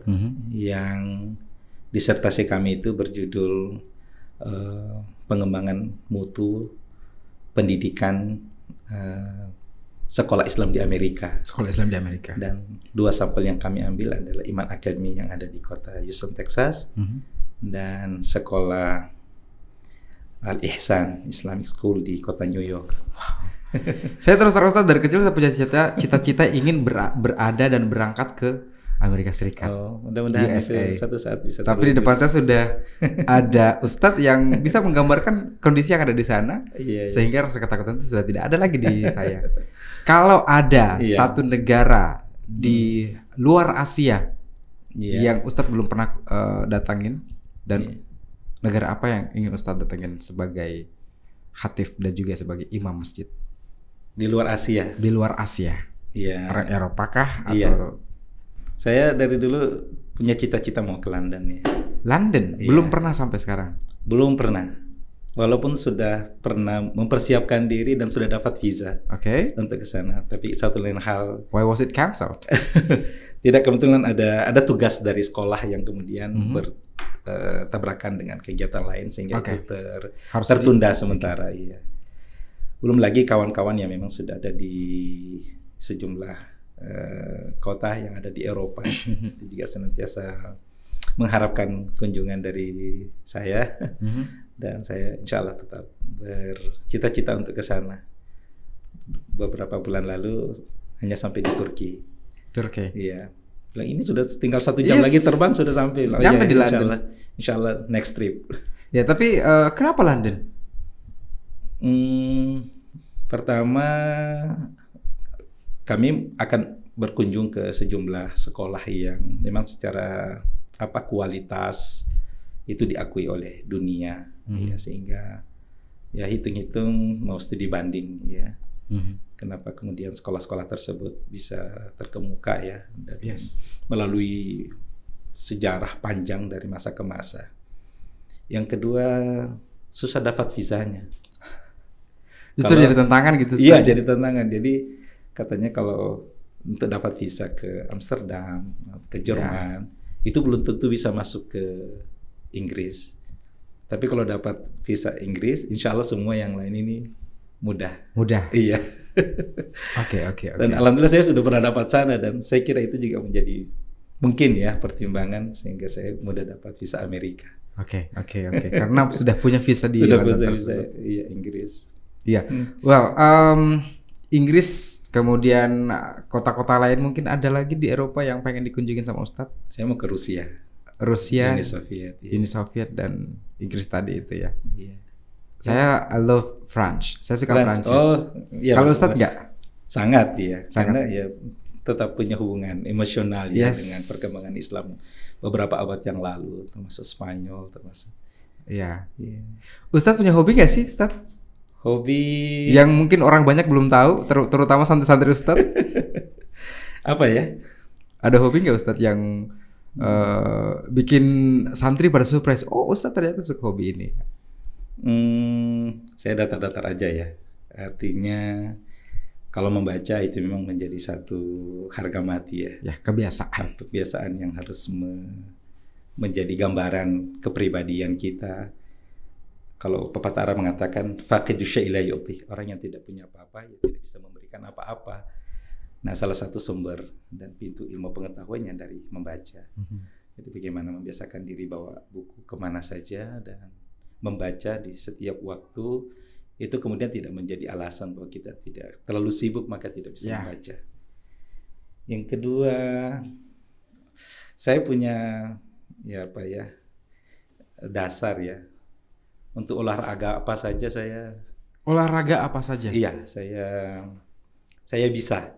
yang disertasi kami itu berjudul pengembangan mutu pendidikan sekolah Islam di Amerika. Sekolah Islam di Amerika. Dan 2 sampel yang kami ambil adalah Iman Academy yang ada di kota Houston, Texas, dan sekolah Al-Ihsan Islamic School di kota New York. Saya terus dari kecil saya punya cita-cita ingin berada dan berangkat ke Amerika Serikat. Mudah-mudahan satu saat bisa. Tapi di depan saya sudah ada Ustadz yang bisa menggambarkan kondisi yang ada di sana, sehingga rasa ketakutan itu sudah tidak ada lagi di saya. Kalau ada satu negara di luar Asia yang Ustadz belum pernah datangin, dan negara apa yang ingin Ustadz datangin sebagai khatib dan juga sebagai imam masjid? Di luar Asia. Di luar Asia. Iya. Eropa kah atau? Iya. Saya dari dulu punya cita-cita mau ke London ya. London? Belum pernah sampai sekarang? Belum pernah. Walaupun sudah pernah mempersiapkan diri dan sudah dapat visa untuk ke sana. Tapi satu lain hal. Why was it cancelled? Tidak, kebetulan ada tugas dari sekolah yang kemudian bertabrakan dengan kegiatan lain sehingga itu tertunda sementara. Iya. Belum lagi kawan-kawan yang memang sudah ada di sejumlah kota yang ada di Eropa itu juga senantiasa mengharapkan kunjungan dari saya dan saya insya Allah tetap bercita-cita untuk ke sana. Beberapa bulan lalu hanya sampai di Turki. Iya. Ini sudah tinggal 1 jam lagi terbang sudah sampai. Sampai di London. Insya Allah next trip. Ya tapi kenapa London? Pertama kami akan berkunjung ke sejumlah sekolah yang memang secara kualitas itu diakui oleh dunia, ya, sehingga ya hitung-hitung mau studi banding ya. Kenapa kemudian sekolah-sekolah tersebut bisa terkemuka ya dan melalui sejarah panjang dari masa ke masa. Yang kedua susah dapat visanya. Justru jadi tantangan gitu. Iya, jadi tantangan. Jadi katanya kalau untuk dapat visa ke Amsterdam, ke Jerman, itu belum tentu bisa masuk ke Inggris. Tapi kalau dapat visa Inggris, insya Allah semua yang lain ini mudah. Iya. Oke. Dan alhamdulillah saya sudah pernah dapat sana dan saya kira itu juga menjadi mungkin ya pertimbangan sehingga saya mudah dapat visa Amerika. Oke. Karena sudah punya visa di London tersebut. Iya, Inggris. Iya. Well, Inggris, kemudian kota-kota lain mungkin ada lagi di Eropa yang pengen dikunjungin sama Ustadz? Saya mau ke Rusia, Uni Soviet dan Inggris tadi itu ya. Iya. Saya I love French. Saya suka Prancis. Kalau Ustadz nggak? Sangat ya. Karena ya tetap punya hubungan emosional ya dengan perkembangan Islam beberapa abad yang lalu, termasuk Spanyol, termasuk. Iya. Ustadz punya hobi nggak sih, Ustadz? Hobi yang mungkin orang banyak belum tahu, terutama santri-santri Ustadz. Apa ya? Ada hobi nggak Ustadz yang bikin santri pada surprise? Oh, Ustadz ternyata suka hobi ini. Saya datar-datar aja ya. Artinya kalau membaca itu memang menjadi satu harga mati ya. Ya, kebiasaan. Kebiasaan yang harus menjadi gambaran kepribadian kita. kalau pepatah Arab mengatakan faqidu syai' la yu'ti, orang yang tidak punya apa-apa ya tidak bisa memberikan apa-apa. Nah, salah satu sumber dan pintu ilmu pengetahuannya dari membaca. Jadi bagaimana membiasakan diri bawa buku kemana saja dan membaca di setiap waktu, itu kemudian tidak menjadi alasan bahwa kita tidak terlalu sibuk maka tidak bisa membaca. Yang kedua, saya punya dasar ya. Untuk olahraga apa saja saya. Olahraga apa saja? Iya, saya bisa.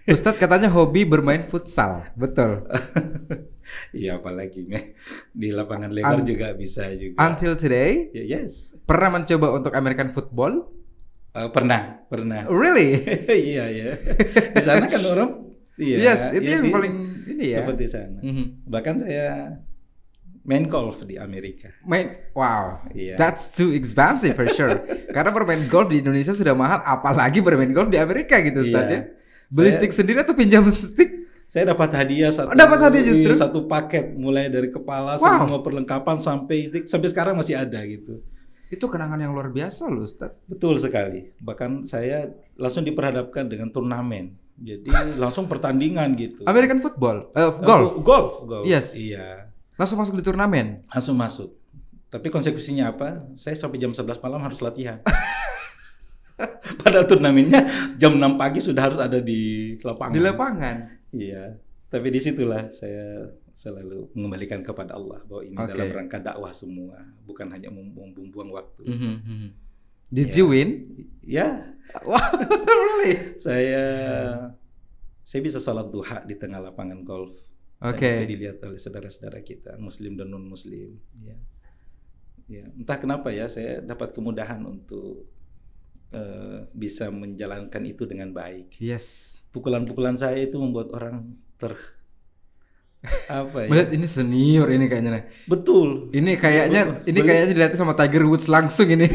Ustadz katanya hobi bermain futsal, betul? Iya, apalagi di lapangan lebar juga bisa juga. Until today? Yes. Pernah mencoba untuk American football? Pernah. Really? Iya. Di sana kan orang. Yes, itu yang paling ini ya. Seperti sana. Bahkan saya main golf di Amerika. Wow, that's too expensive for sure. Karena bermain golf di Indonesia sudah mahal, apalagi bermain golf di Amerika gitu, Ustaz ya. Beli stick sendiri atau pinjam stick? Saya dapat hadiah justru satu paket, mulai dari kepala semua perlengkapan sampai stick, sampai sekarang masih ada gitu. Itu kenangan yang luar biasa loh, Ustaz. Betul sekali. Bahkan saya langsung diperhadapkan dengan turnamen. Jadi langsung pertandingan gitu. American football, golf. Yes. Iya. Langsung masuk di turnamen? Langsung masuk. Tapi konsekuensinya apa? Saya sampai jam 11 malam harus latihan. Pada turnamennya jam 6 pagi sudah harus ada di lapangan. Di lapangan? Iya. Tapi disitulah saya selalu mengembalikan kepada Allah bahwa ini dalam rangka dakwah semua, bukan hanya membuang waktu. Did you win? Ya. Wow, really? Saya bisa sholat duha di tengah lapangan golf. Itu dilihat oleh saudara-saudara kita, muslim dan non-muslim. Ya. Entah kenapa ya, saya dapat kemudahan untuk bisa menjalankan itu dengan baik. Yes. Pukulan-pukulan saya itu membuat orang melihat ini senior ini kayaknya. Betul. Ini kayaknya dilatih sama Tiger Woods langsung ini.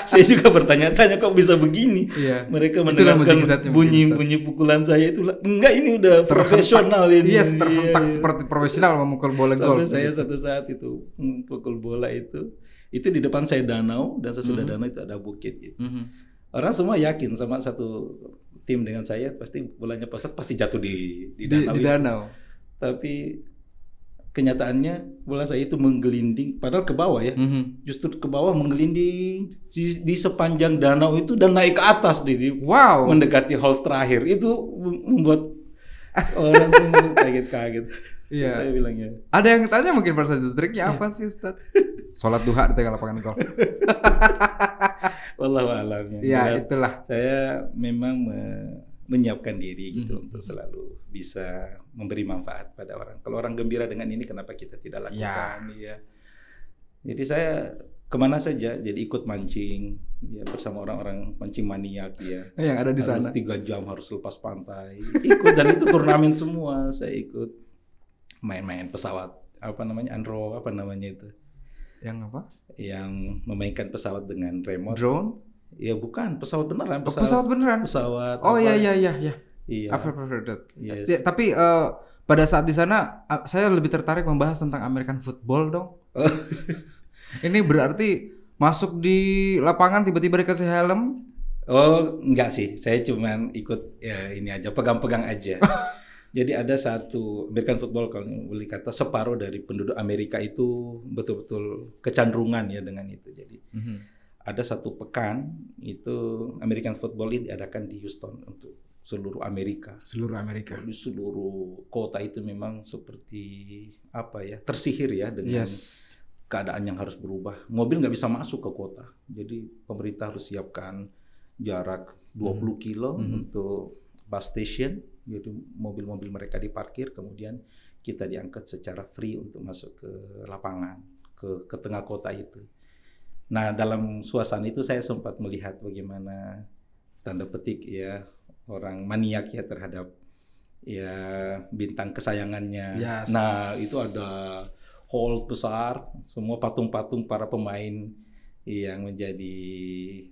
Saya juga bertanya-tanya kok bisa begini. Iya. Mereka mendengarkan bunyi pukulan saya itu enggak, ini udah profesional ini. Yes, terhentak seperti profesional memukul bola golf. Sampai saya satu saat itu memukul bola itu di depan saya danau, dan sesudah danau itu ada bukit gitu. Orang semua yakin sama satu tim dengan saya pasti bolanya pasti jatuh di danau. Tapi kenyataannya bola saya itu menggelinding, padahal ke bawah ya. Justru ke bawah menggelinding di sepanjang danau itu dan naik ke atas mendekati holes terakhir. Itu membuat orang semua kaget-kaget. Iya. Saya bilangnya. Ada yang tanya mungkin pada saat itu, triknya apa sih, Ustaz? Sholat duha di tengah lapangan golf. Wallahu a'lam. Ya, itulah. Saya memang menyiapkan diri gitu untuk selalu bisa memberi manfaat pada orang. Kalau orang gembira dengan ini, kenapa kita tidak lakukan? Ya. Jadi saya kemana saja, jadi ikut mancing ya, bersama orang-orang mancing maniak ya. Yang ada di sana. 3 jam harus lepas pantai. Ikut, dan itu turnamen semua. Saya ikut main-main pesawat Andro itu. Yang apa? Yang memainkan pesawat dengan remote. Drone? Ya bukan, pesawat beneran. Pesawat beneran? Pesawat. Oh iya. Iya. I've heard that. Yes. Ya, tapi pada saat di sana saya lebih tertarik membahas tentang American football dong. Ini berarti masuk di lapangan tiba-tiba dikasih helm? Oh enggak sih, saya cuman ikut ya ini aja, pegang-pegang aja. Jadi ada satu American football, kalau boleh kata separuh dari penduduk Amerika itu betul-betul kecenderungan ya dengan itu. Jadi ada satu pekan itu American football ini diadakan di Houston untuk seluruh Amerika. Di seluruh kota itu memang seperti tersihir ya dengan keadaan yang harus berubah. Mobil nggak bisa masuk ke kota. Jadi pemerintah harus siapkan jarak 20 kilo untuk bus station. Jadi mobil-mobil mereka diparkir, kemudian kita diangkat secara free untuk masuk ke lapangan, ke tengah kota itu. Nah, dalam suasana itu saya sempat melihat bagaimana tanda petik ya orang maniak ya terhadap ya bintang kesayangannya. Yes. Nah, itu ada hall besar, semua patung-patung para pemain yang menjadi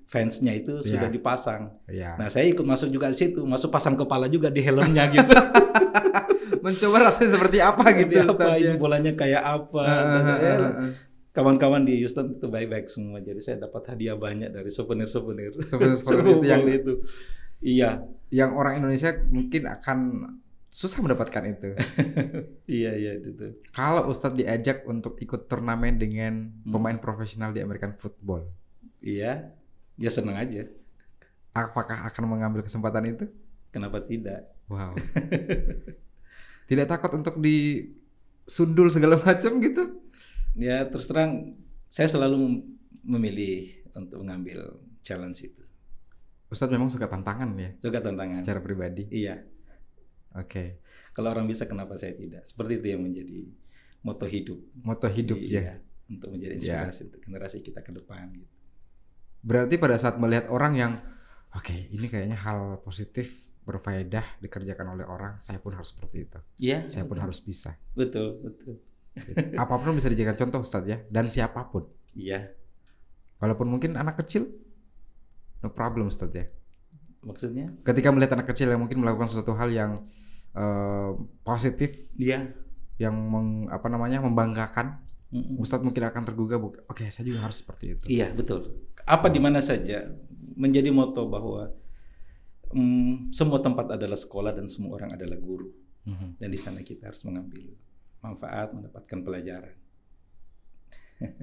fansnya itu sudah dipasang. Nah, saya ikut masuk juga di situ, masuk pasang kepala juga di helmnya gitu. Mencoba rasanya seperti apa gitu. Ini bolanya kayak apa. kawan-kawan di Houston itu baik-baik semua. Jadi saya dapat hadiah banyak dari souvenir-souvenir. Seperti itu yang itu. Iya. Yang orang Indonesia mungkin akan susah mendapatkan itu. Iya itu. Kalau Ustadz diajak untuk ikut turnamen dengan pemain profesional di American football, iya, ya senang aja. Apakah akan mengambil kesempatan itu? Kenapa tidak? Wow. Tidak takut untuk disundul segala macam gitu? Ya terus terang saya selalu memilih untuk mengambil challenge itu. Ustadz memang suka tantangan ya? Suka tantangan. Secara pribadi? Iya. Oke. Kalau orang bisa, kenapa saya tidak? Seperti itu yang menjadi moto hidup. Moto hidup iya, ya. Untuk menjadi inspirasi untuk generasi kita ke depan. Gitu. Berarti pada saat melihat orang yang, oke, ini kayaknya hal positif berfaedah dikerjakan oleh orang, saya pun harus seperti itu. Iya. Saya pun harus bisa. Betul. Apapun bisa dijadikan contoh Ustadz ya, dan siapapun. Iya. Walaupun mungkin anak kecil, no problem Ustadz ya. Maksudnya? Ketika melihat anak kecil yang mungkin melakukan sesuatu hal yang positif, iya, yang membanggakan, Ustadz mungkin akan tergugah. Oke, saya juga harus seperti itu. Iya, betul. Apa di mana saja menjadi moto bahwa semua tempat adalah sekolah dan semua orang adalah guru. Dan di sana kita harus mengambil manfaat, mendapatkan pelajaran.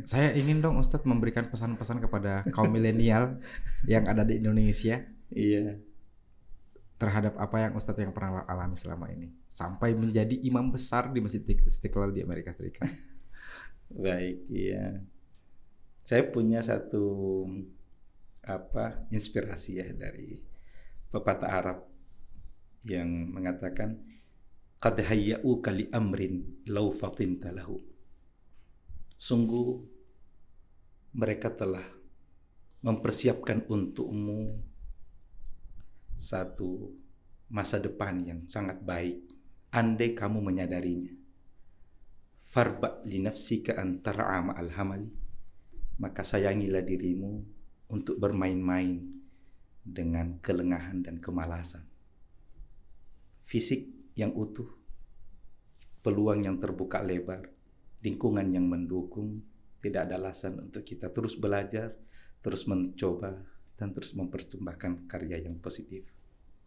Saya ingin dong Ustadz memberikan pesan-pesan kepada kaum milenial yang ada di Indonesia. Iya. Terhadap apa yang Ustadz yang pernah alami selama ini, sampai menjadi imam besar di Masjid Istiqlal di Amerika Serikat. Baik, iya. Saya punya satu inspirasi ya dari pepatah Arab yang mengatakan qad hayya'uka li amrin law fatinta lahu. Sungguh mereka telah mempersiapkan untukmu satu masa depan yang sangat baik andai kamu menyadarinya. Farba li nafsika an tar'a ma'al hamali, maka sayangilah dirimu untuk bermain-main dengan kelengahan dan kemalasan. Fisik yang utuh, peluang yang terbuka lebar, lingkungan yang mendukung, tidak ada alasan untuk kita terus belajar, terus mencoba, dan terus mempersembahkan karya yang positif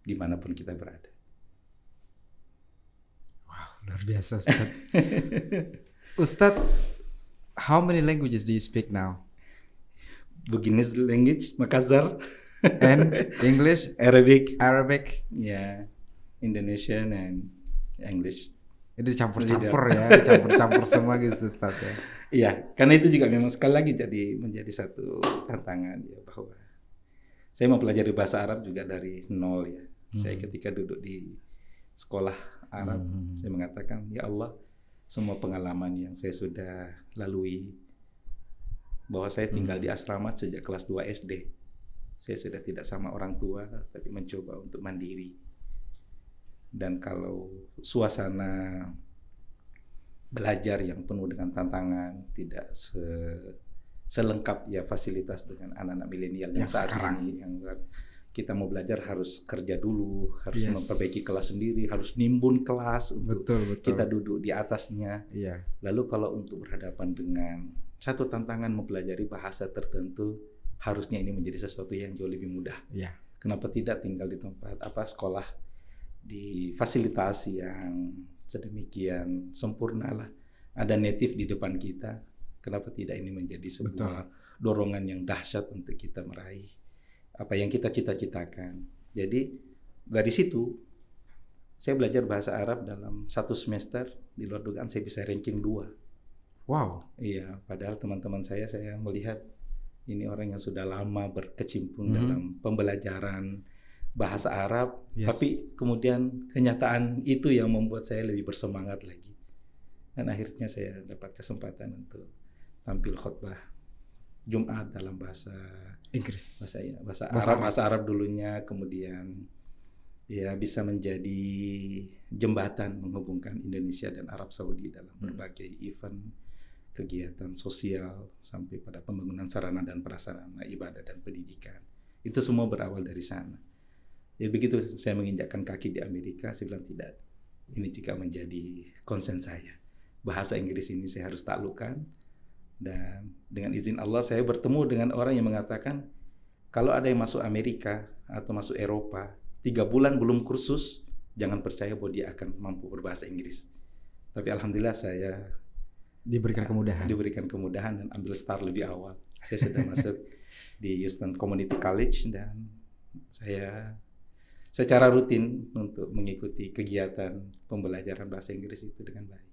dimanapun kita berada. Wow, luar biasa Ustadz. Ustadz, how many languages do you speak now? Buginese language, Makassar. And English? Arabic. Yeah, Indonesian and English. Itu dicampur-campur ya, dicampur-campur semua gitu Ustadz ya. Iya, karena itu juga memang sekali lagi menjadi satu tantangan ya, bahwa saya mempelajari bahasa Arab juga dari nol ya. Saya ketika duduk di sekolah Arab, saya mengatakan, ya Allah, semua pengalaman yang saya sudah lalui, bahwa saya tinggal di asrama sejak kelas 2 SD. Saya sudah tidak sama orang tua, tapi mencoba untuk mandiri. Dan kalau suasana belajar yang penuh dengan tantangan, tidak selengkap ya fasilitas dengan anak-anak milenial yang saat sekarang ini, yang kita mau belajar harus kerja dulu, harus memperbaiki kelas sendiri, harus nimbun kelas untuk kita duduk di atasnya. Lalu kalau untuk berhadapan dengan satu tantangan mempelajari bahasa tertentu, harusnya ini menjadi sesuatu yang jauh lebih mudah. Kenapa tidak tinggal di tempat sekolah di fasilitasi yang sedemikian sempurna lah, ada native di depan kita. Kenapa tidak ini menjadi sebuah dorongan yang dahsyat untuk kita meraih apa yang kita cita-citakan. Jadi dari situ saya belajar bahasa Arab dalam 1 semester, di luar dugaan saya bisa ranking 2. Wow. Iya, padahal teman-teman saya melihat ini orang yang sudah lama berkecimpung dalam pembelajaran bahasa Arab, tapi kemudian kenyataan itu yang membuat saya lebih bersemangat lagi. Dan akhirnya saya dapat kesempatan untuk tampil khutbah Jumat dalam bahasa Inggris, bahasa Arab dulunya, kemudian ya bisa menjadi jembatan menghubungkan Indonesia dan Arab Saudi dalam berbagai event, kegiatan sosial, sampai pada pembangunan sarana dan prasarana ibadah dan pendidikan. Itu semua berawal dari sana. Jadi begitu saya menginjakkan kaki di Amerika, saya bilang tidak, ini juga menjadi konsen saya. Bahasa Inggris ini saya harus taklukkan, Dan dengan izin Allah saya bertemu dengan orang yang mengatakan kalau ada yang masuk Amerika atau masuk Eropa 3 bulan belum kursus, jangan percaya bahwa dia akan mampu berbahasa Inggris. Tapi alhamdulillah saya Diberikan kemudahan dan ambil start lebih awal. Saya sudah masuk di Houston Community College dan saya secara rutin untuk mengikuti kegiatan pembelajaran bahasa Inggris itu dengan baik.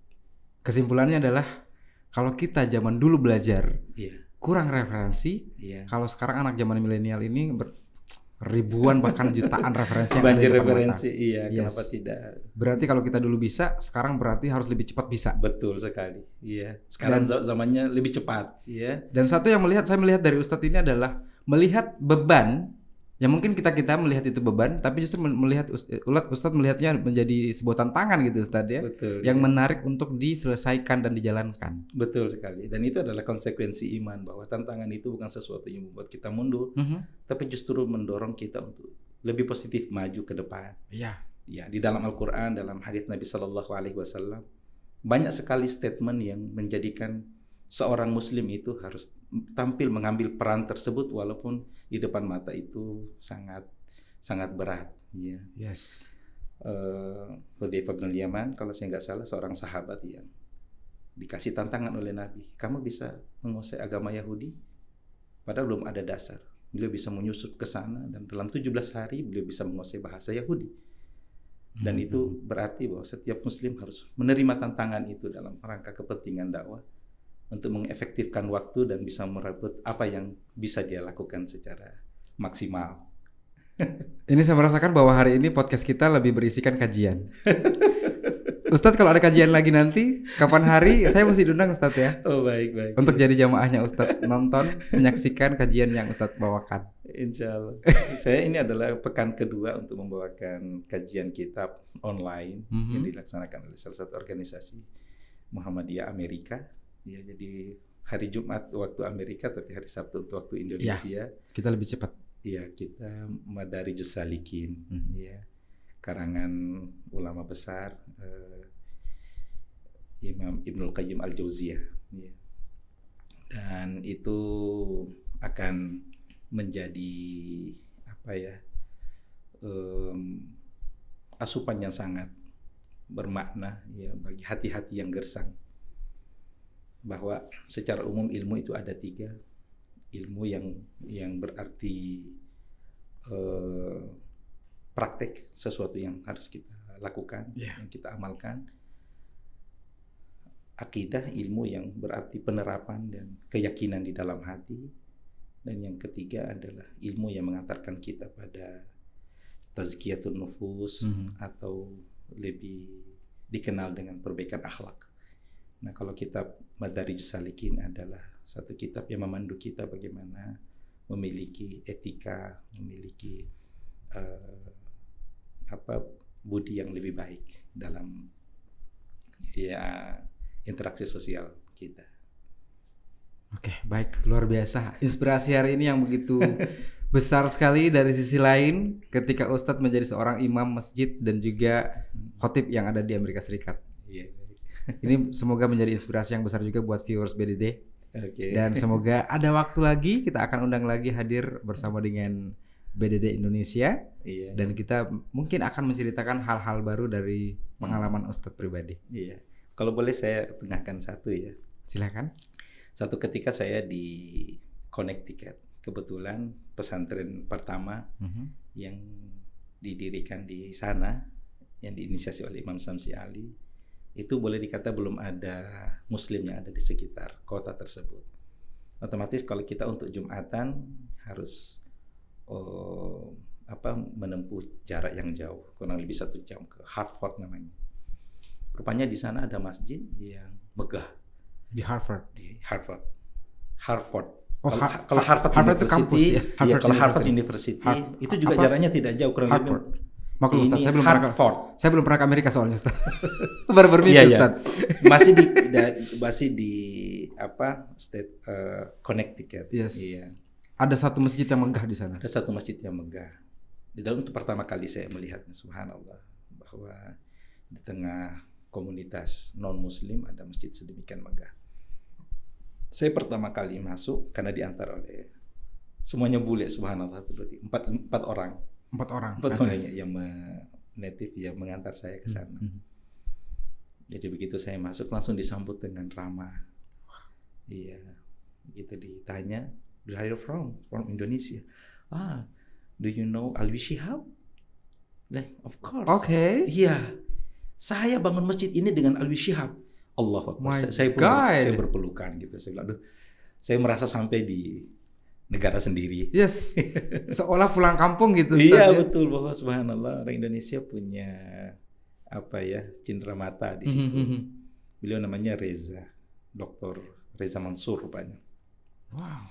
Kesimpulannya adalah kalau kita zaman dulu belajar kurang referensi, kalau sekarang anak zaman milenial ini ribuan bahkan jutaan referensi yang banjir ada di depan referensi, mata. Kenapa tidak? Berarti kalau kita dulu bisa, sekarang berarti harus lebih cepat bisa. Betul sekali, Sekarang zamannya lebih cepat, Dan satu yang saya melihat dari Ustadz ini adalah melihat beban. Ya mungkin kita melihat itu beban, tapi justru melihat Ustadz melihatnya menjadi sebuah tantangan gitu Ustadz ya. Betul, yang menarik untuk diselesaikan dan dijalankan. Betul sekali. Dan itu adalah konsekuensi iman bahwa tantangan itu bukan sesuatu yang membuat kita mundur, tapi justru mendorong kita untuk lebih positif maju ke depan. Iya. Ya, di dalam Al-Qur'an, dalam hadits Nabi Shallallahu Alaihi Wasallam banyak sekali statement yang menjadikan seorang muslim itu harus tampil mengambil peran tersebut walaupun di depan mata itu sangat berat, Yes. Hudzaifah bin Yaman kalau saya nggak salah seorang sahabat yang dikasih tantangan oleh Nabi, kamu bisa menguasai agama Yahudi padahal belum ada dasar. Beliau bisa menyusup ke sana dan dalam 17 hari beliau bisa menguasai bahasa Yahudi. Dan itu berarti bahwa setiap muslim harus menerima tantangan itu dalam rangka kepentingan dakwah untuk mengefektifkan waktu dan bisa merebut apa yang bisa dia lakukan secara maksimal. Ini saya merasakan bahwa hari ini podcast kita lebih berisikan kajian. Ustadz kalau ada kajian lagi nanti, kapan hari saya mesti diundang Ustadz ya. Oh baik. Untuk jadi jamaahnya Ustadz, nonton, menyaksikan kajian yang Ustadz bawakan. Insya Allah. Saya ini adalah pekan kedua untuk membawakan kajian kitab online yang dilaksanakan oleh salah satu organisasi Muhammadiyah Amerika. Ya, jadi hari Jumat waktu Amerika, tapi hari Sabtu untuk waktu Indonesia. Ya, kita lebih cepat. Iya, kita Madarijus Salikin, karangan ulama besar Imam Ibnul Qayyim Al-Jauziyah. Dan itu akan menjadi asupan yang sangat bermakna bagi hati-hati yang gersang. Bahwa secara umum ilmu itu ada 3. Ilmu yang berarti praktek, sesuatu yang harus kita lakukan, yang kita amalkan. Akidah, ilmu yang berarti penerapan dan keyakinan di dalam hati. Dan yang ketiga adalah ilmu yang mengantarkan kita pada tazkiyatun nufus atau lebih dikenal dengan perbaikan akhlak. Nah, kalau kitab Madarijus Salikin adalah satu kitab yang memandu kita bagaimana memiliki etika, memiliki budi yang lebih baik dalam interaksi sosial kita. Oke, baik, luar biasa. Inspirasi hari ini yang begitu besar sekali. Dari sisi lain, ketika Ustadz menjadi seorang imam masjid dan juga khotib yang ada di Amerika Serikat. Ini semoga menjadi inspirasi yang besar juga buat viewers BDD. Dan semoga ada waktu lagi kita akan undang lagi hadir bersama dengan BDD Indonesia. Dan kita mungkin akan menceritakan hal-hal baru dari pengalaman Ustadz pribadi. Kalau boleh saya tengahkan satu ya. Silakan. Satu ketika saya di Connecticut, kebetulan pesantren pertama yang didirikan di sana, yang diinisiasi oleh Imam Samsi Ali, itu boleh dikata belum ada muslim yang ada di sekitar kota tersebut. Otomatis kalau kita untuk Jumatan harus menempuh jarak yang jauh, kurang lebih 1 jam ke Hartford namanya. Rupanya di sana ada masjid yang megah. Di Harvard. Oh, kalau Harvard University, itu kampus ya. Kalau Harvard University itu juga jaraknya tidak jauh, kurang lebih. Maklum Ustaz, saya belum pernah ke Amerika soalnya Ustaz. Baru bermimpi Ustaz. Masih di state Connecticut. Yes. Ada satu masjid yang megah di sana. Ada satu masjid yang megah. Di dalam itu pertama kali saya melihatnya, subhanallah, bahwa di tengah komunitas non muslim ada masjid sedemikian megah. Saya pertama kali masuk karena diantar oleh semuanya bule, subhanallah, berarti empat orang. Empat orang yang native yang mengantar saya ke sana. Jadi begitu saya masuk langsung disambut dengan ramah. Iya, gitu ditanya, where are you from? From Indonesia. Do you know Alwi Shihab? Like, of course. Oke. Iya, saya bangun masjid ini dengan Alwi Shihab. Allah Akbar. Saya berpelukan gitu. Saya bilang, aduh, saya merasa sampai di negara sendiri. Yes, seolah pulang kampung gitu. Iya, betul, bahwa subhanallah orang Indonesia punya apa ya, cindera mata di situ. Beliau namanya Reza, Dr. Reza Mansur rupanya. Wow.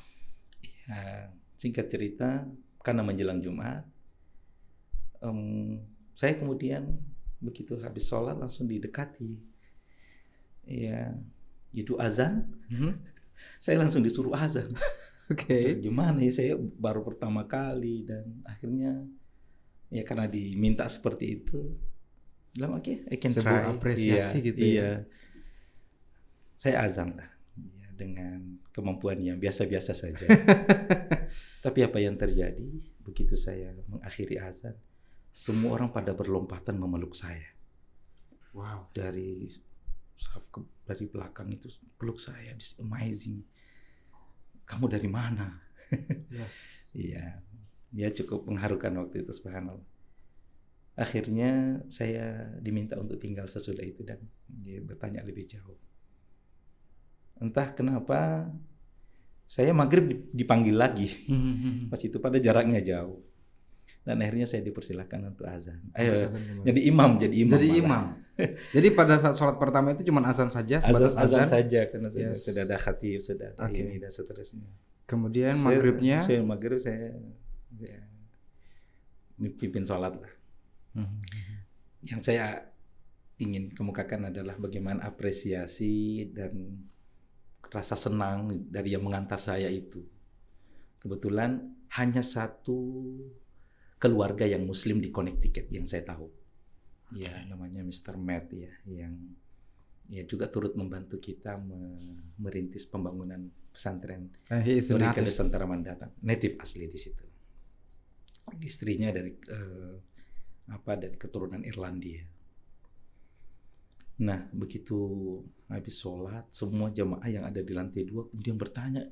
Ya, singkat cerita, karena menjelang Jumat, saya kemudian begitu habis sholat langsung didekati. Ya, itu azan. Saya langsung disuruh azan. Oke. Gimana ya, saya baru pertama kali dan akhirnya ya karena diminta seperti itu, bilang oke, I can try. Apresiasi gitu ya. Iya. Saya azan lah ya, dengan kemampuan yang biasa-biasa saja. Tapi apa yang terjadi begitu saya mengakhiri azan, semua orang pada berlompatan memeluk saya. Wow. Dari belakang itu peluk saya, this amazing. Kamu dari mana? Yes. Iya, ya cukup mengharukan waktu itu, subhanallah. Akhirnya saya diminta untuk tinggal sesudah itu dan dia bertanya lebih jauh. Entah kenapa saya maghrib dipanggil lagi. Pas itu pada jaraknya jauh. Dan akhirnya saya dipersilahkan untuk azan. Jadi imam. Jadi pada saat sholat pertama itu cuma azan saja, azan saja karena sudah ada khatib, sudah ada ini dan seterusnya. Kemudian maghribnya? Maghrib saya pimpin sholat lah. Yang saya ingin kemukakan adalah bagaimana apresiasi dan rasa senang dari yang mengantar saya itu. Kebetulan hanya satu keluarga yang Muslim di Connecticut yang saya tahu. Ya, namanya Mr. Matt ya, yang ya juga turut membantu kita merintis pembangunan pesantren Nuri Nusantara Mandatang. Native asli di situ. Istrinya dari dari keturunan Irlandia. Nah, begitu habis sholat, semua jamaah yang ada di lantai 2 kemudian bertanya,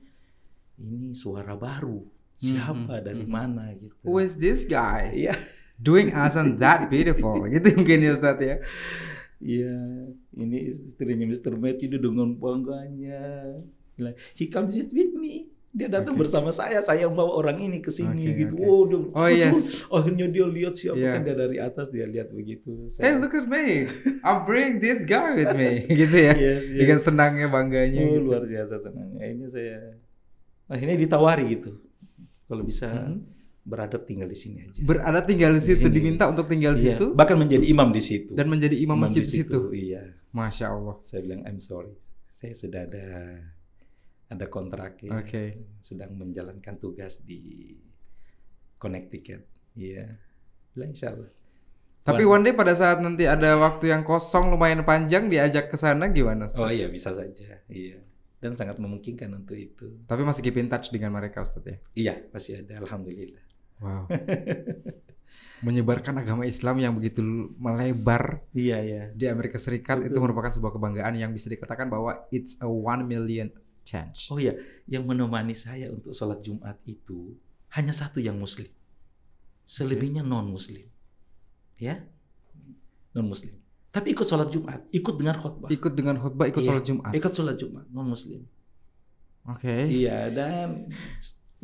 ini suara baru. Siapa dari mana gitu. Who is this guy? Yeah. Doing azan that beautiful. Gitu mungkin ya Ustaz ya. Iya, ini istrinya Mr. Matt itu dengan bangganya. He comes with me. Dia datang bersama saya bawa orang ini ke sini gitu. Yes. Akhirnya dia lihat siapa kan dia dari atas dia lihat begitu. Hey, look at me. I bring this guy with me. Gitu ya. Yes. Dengan senangnya, bangganya. Gitu. Luar biasa senangnya. Akhirnya ditawari gitu. Kalau bisa beradab tinggal di sini aja. Beradab tinggal di situ, diminta untuk tinggal di situ. Bahkan menjadi imam di situ. Dan menjadi imam masjid di situ. Iya. Masya Allah. Saya bilang I'm sorry. Saya sudah ada kontrak ya. Sedang menjalankan tugas di Connecticut. Iya. Bilang insya Allah. Tapi one day pada saat nanti ada waktu yang kosong lumayan panjang diajak ke sana gimana Ustaz? Oh iya bisa saja. Iya. Dan sangat memungkinkan untuk itu. Tapi masih keep in touch dengan mereka Ustaz ya? Iya, masih ada, alhamdulillah. Wow. Menyebarkan agama Islam yang begitu melebar di Amerika Serikat. Betul. Itu merupakan sebuah kebanggaan yang bisa dikatakan bahwa it's a 1 million chance. Oh iya, yang menemani saya untuk sholat Jumat itu hanya satu yang Muslim. Selebihnya non-Muslim. Ya, non-Muslim. Tapi ikut sholat Jumat, ikut dengar khutbah. Ikut sholat Jumat. Ikut sholat Jumat, non-Muslim. Iya, dan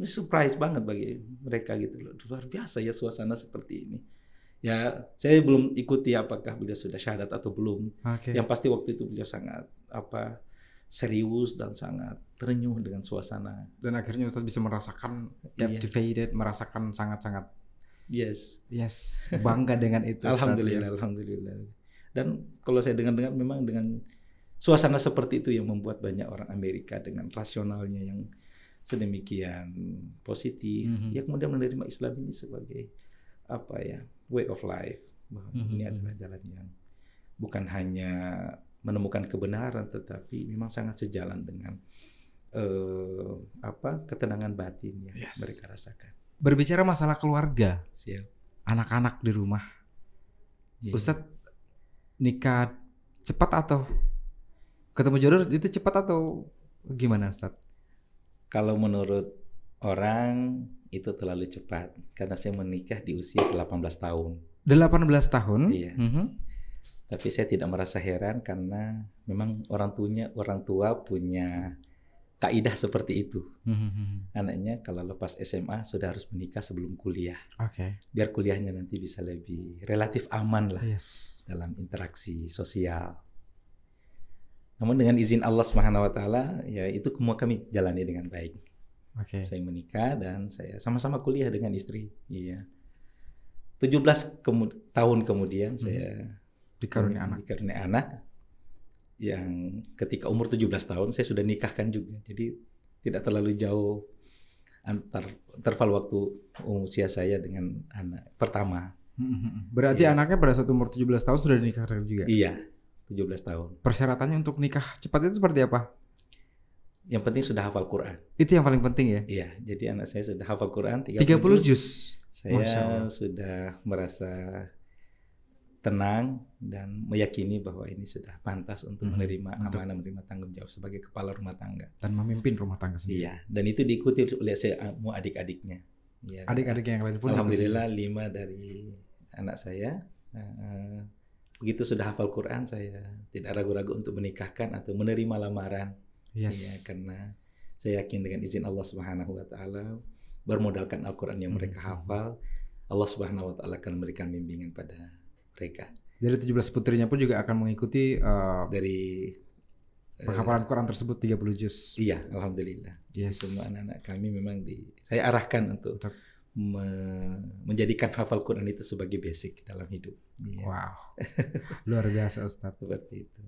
ini surprise banget bagi mereka gitu loh. Luar biasa ya suasana seperti ini. Ya, saya belum ikuti apakah beliau sudah syahadat atau belum. Yang pasti waktu itu beliau sangat serius dan sangat terenyuh dengan suasana. Dan akhirnya Ustaz bisa merasakan captivated, merasakan sangat-sangat bangga dengan itu. Alhamdulillah. Dan kalau saya dengar-dengar memang dengan suasana seperti itu yang membuat banyak orang Amerika dengan rasionalnya yang sedemikian positif, ya kemudian menerima Islam ini sebagai way of life. Bahwa ini adalah jalan yang bukan hanya menemukan kebenaran, tetapi memang sangat sejalan dengan ketenangan batin yang Yes. mereka rasakan. Berbicara masalah keluarga, Siap. anak-anak di rumah, Iya. Ustadz nikah cepat atau ketemu jodoh itu cepat atau gimana Ustadz? Kalau menurut orang itu terlalu cepat karena saya menikah di usia 18 tahun. 18 tahun? Iya. Tapi saya tidak merasa heran karena memang orang tua punya kaidah seperti itu. Anaknya kalau lepas SMA sudah harus menikah sebelum kuliah. Oke. Biar kuliahnya nanti bisa lebih relatif aman lah Yes. dalam interaksi sosial. Namun dengan izin Allah Subhanahu wa taala ya itu semua kami jalani dengan baik. Oke. Saya menikah dan saya sama-sama kuliah dengan istri. Iya. 17 tahun kemudian saya dikaruniai anak yang ketika umur 17 tahun saya sudah nikahkan juga. Jadi tidak terlalu jauh interval waktu usia saya dengan anak pertama. Berarti Iya. anaknya pada saat umur 17 tahun sudah dinikahkan juga? Iya, 17 tahun. Persyaratannya untuk nikah cepat itu seperti apa? Yang penting sudah hafal Quran. Itu yang paling penting ya? Iya, jadi anak saya sudah hafal Quran 30 juz. Masya Saya Allah. sudah merasa tenang dan meyakini bahwa ini sudah pantas untuk menerima amanah, menerima tanggung jawab sebagai kepala rumah tangga. Dan memimpin rumah tangga sendiri. Iya, dan itu diikuti oleh semua adik-adiknya. Ya, Adik-adik yang lain pun alhamdulillah 5 dari anak saya begitu sudah hafal Quran saya tidak ragu-ragu untuk menikahkan atau menerima lamaran. Yes. Ya, karena saya yakin dengan izin Allah Subhanahu wa taala bermodalkan Al-Qur'an yang mereka hafal, Allah Subhanahu wa taala akan memberikan bimbingan pada mereka. Jadi 17 putrinya pun juga akan mengikuti Dari penghafalan Quran tersebut 30 juz. iya, alhamdulillah. Yes. Semua anak-anak kami memang saya arahkan untuk menjadikan hafal Quran itu sebagai basic dalam hidup. Iya. Wow. Luar biasa Ustadz. Seperti itu.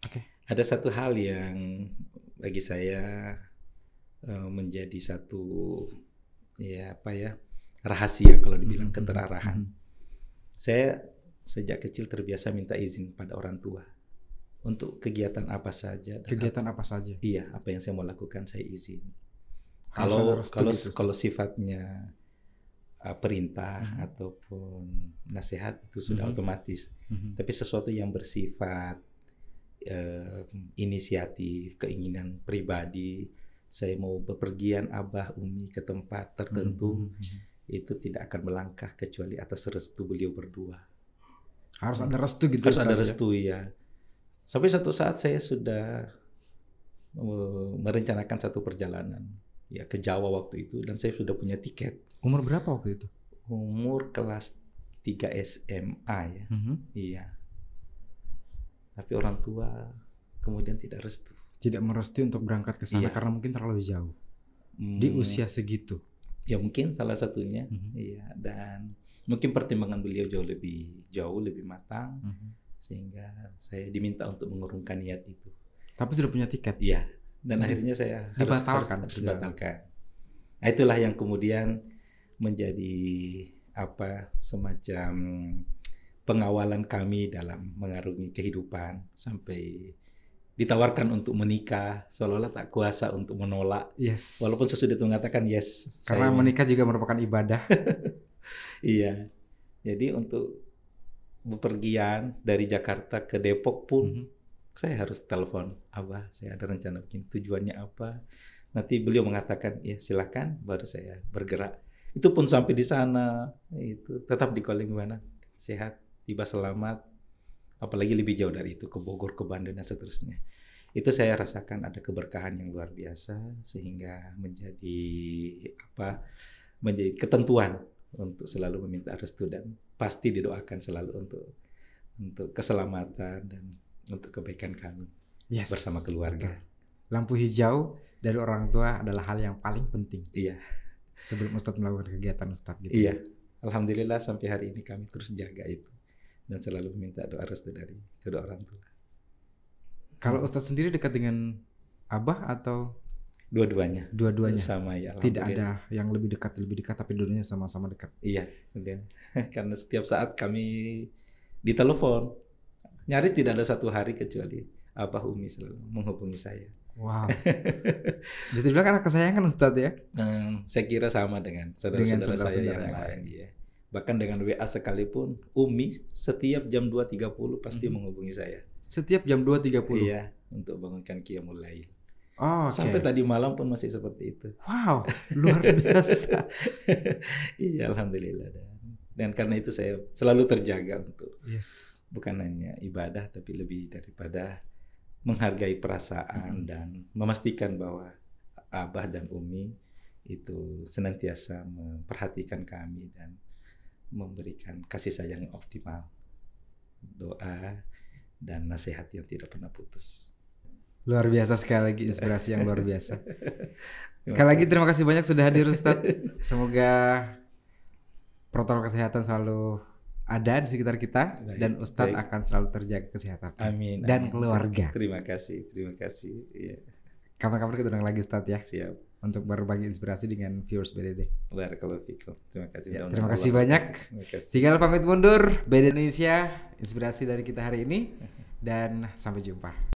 Oke. Ada satu hal yang bagi saya menjadi satu rahasia kalau dibilang keterarahan. Saya sejak kecil terbiasa minta izin pada orang tua untuk kegiatan apa saja. Kegiatan apa saja? Iya, apa yang saya mau lakukan saya izin. Harus ada restu gitu, Kalau sifatnya perintah ataupun nasihat itu sudah otomatis. Tapi sesuatu yang bersifat inisiatif, keinginan pribadi, saya mau bepergian abah umi ke tempat tertentu, itu tidak akan melangkah kecuali atas restu beliau berdua. Harus ada restu gitu. Harus ada restu ya. Sampai satu saat saya sudah merencanakan satu perjalanan ya ke Jawa waktu itu dan saya sudah punya tiket. Umur berapa waktu itu? Umur kelas 3 SMA ya. Iya. Tapi orang tua kemudian tidak restu. Tidak merestui untuk berangkat ke sana Iya. karena mungkin terlalu jauh. Di usia segitu. Ya mungkin salah satunya. Iya, dan mungkin pertimbangan beliau jauh lebih matang sehingga saya diminta untuk mengurungkan niat itu. Tapi sudah punya tiket. Iya. Dan akhirnya saya harus dibatalkan. Nah, itulah yang kemudian menjadi semacam pengawalan kami dalam mengarungi kehidupan sampai ditawarkan untuk menikah, seolah-olah tak kuasa untuk menolak. Yes. Walaupun sesudah itu mengatakan yes. Karena menikah juga merupakan ibadah. Iya. Jadi untuk bepergian dari Jakarta ke Depok pun saya harus telepon Abah, saya ada rencana begini, tujuannya apa. Nanti beliau mengatakan ya silakan, baru saya bergerak. Itu pun sampai di sana itu tetap di calling mana sehat, tiba selamat. Apalagi lebih jauh dari itu ke Bogor, ke Bandung dan seterusnya. Itu saya rasakan ada keberkahan yang luar biasa sehingga menjadi ketentuan untuk selalu meminta restu dan pasti didoakan selalu untuk keselamatan dan untuk kebaikan kami bersama keluarga. Betul. Lampu hijau dari orang tua adalah hal yang paling penting. Iya. Sebelum Ustadz melakukan kegiatan Ustadz gitu. Iya. Alhamdulillah sampai hari ini kami terus jaga itu. Dan selalu meminta doa restu dari kedua orang tua. Kalau Ustadz sendiri dekat dengan Abah atau dua-duanya? Dua-duanya. Sama ya. Tidak ada yang lebih dekat, tapi dua-duanya sama-sama dekat. Iya, kemudian karena setiap saat kami ditelepon, nyaris tidak ada satu hari kecuali Abah Umi selalu menghubungi saya. Wow. Bisa dibilang anak kesayangan Ustadz ya? Saya kira sama dengan saudara-saudara saya yang lain. Ya. Bahkan dengan WA sekalipun, Umi setiap jam 2.30 pasti menghubungi saya. Setiap jam 2.30? Iya, untuk bangunkan Qiyamul Lail. Oh, okay. Sampai tadi malam pun masih seperti itu. Wow, luar biasa. Iya, alhamdulillah. Dan karena itu saya selalu terjaga untuk bukan hanya ibadah, tapi lebih daripada menghargai perasaan dan memastikan bahwa Abah dan Umi itu senantiasa memperhatikan kami dan memberikan kasih sayang yang optimal, doa dan nasihat yang tidak pernah putus. Luar biasa sekali lagi, inspirasi yang luar biasa. Sekali lagi terima kasih banyak sudah hadir Ustadz. Semoga protokol kesehatan selalu ada di sekitar kita. Baik, dan Ustadz akan selalu terjaga kesehatan. Amin. Dan keluarga. Terima kasih. Ya. Kapan-kapan kita undang lagi Ustadz ya. Siap. Untuk berbagi inspirasi dengan viewers BDD. Barakallahu fikum. Terima kasih. Ya, terima kasih banyak. Sigala pamit mundur. BDD Indonesia, inspirasi dari kita hari ini. Dan sampai jumpa.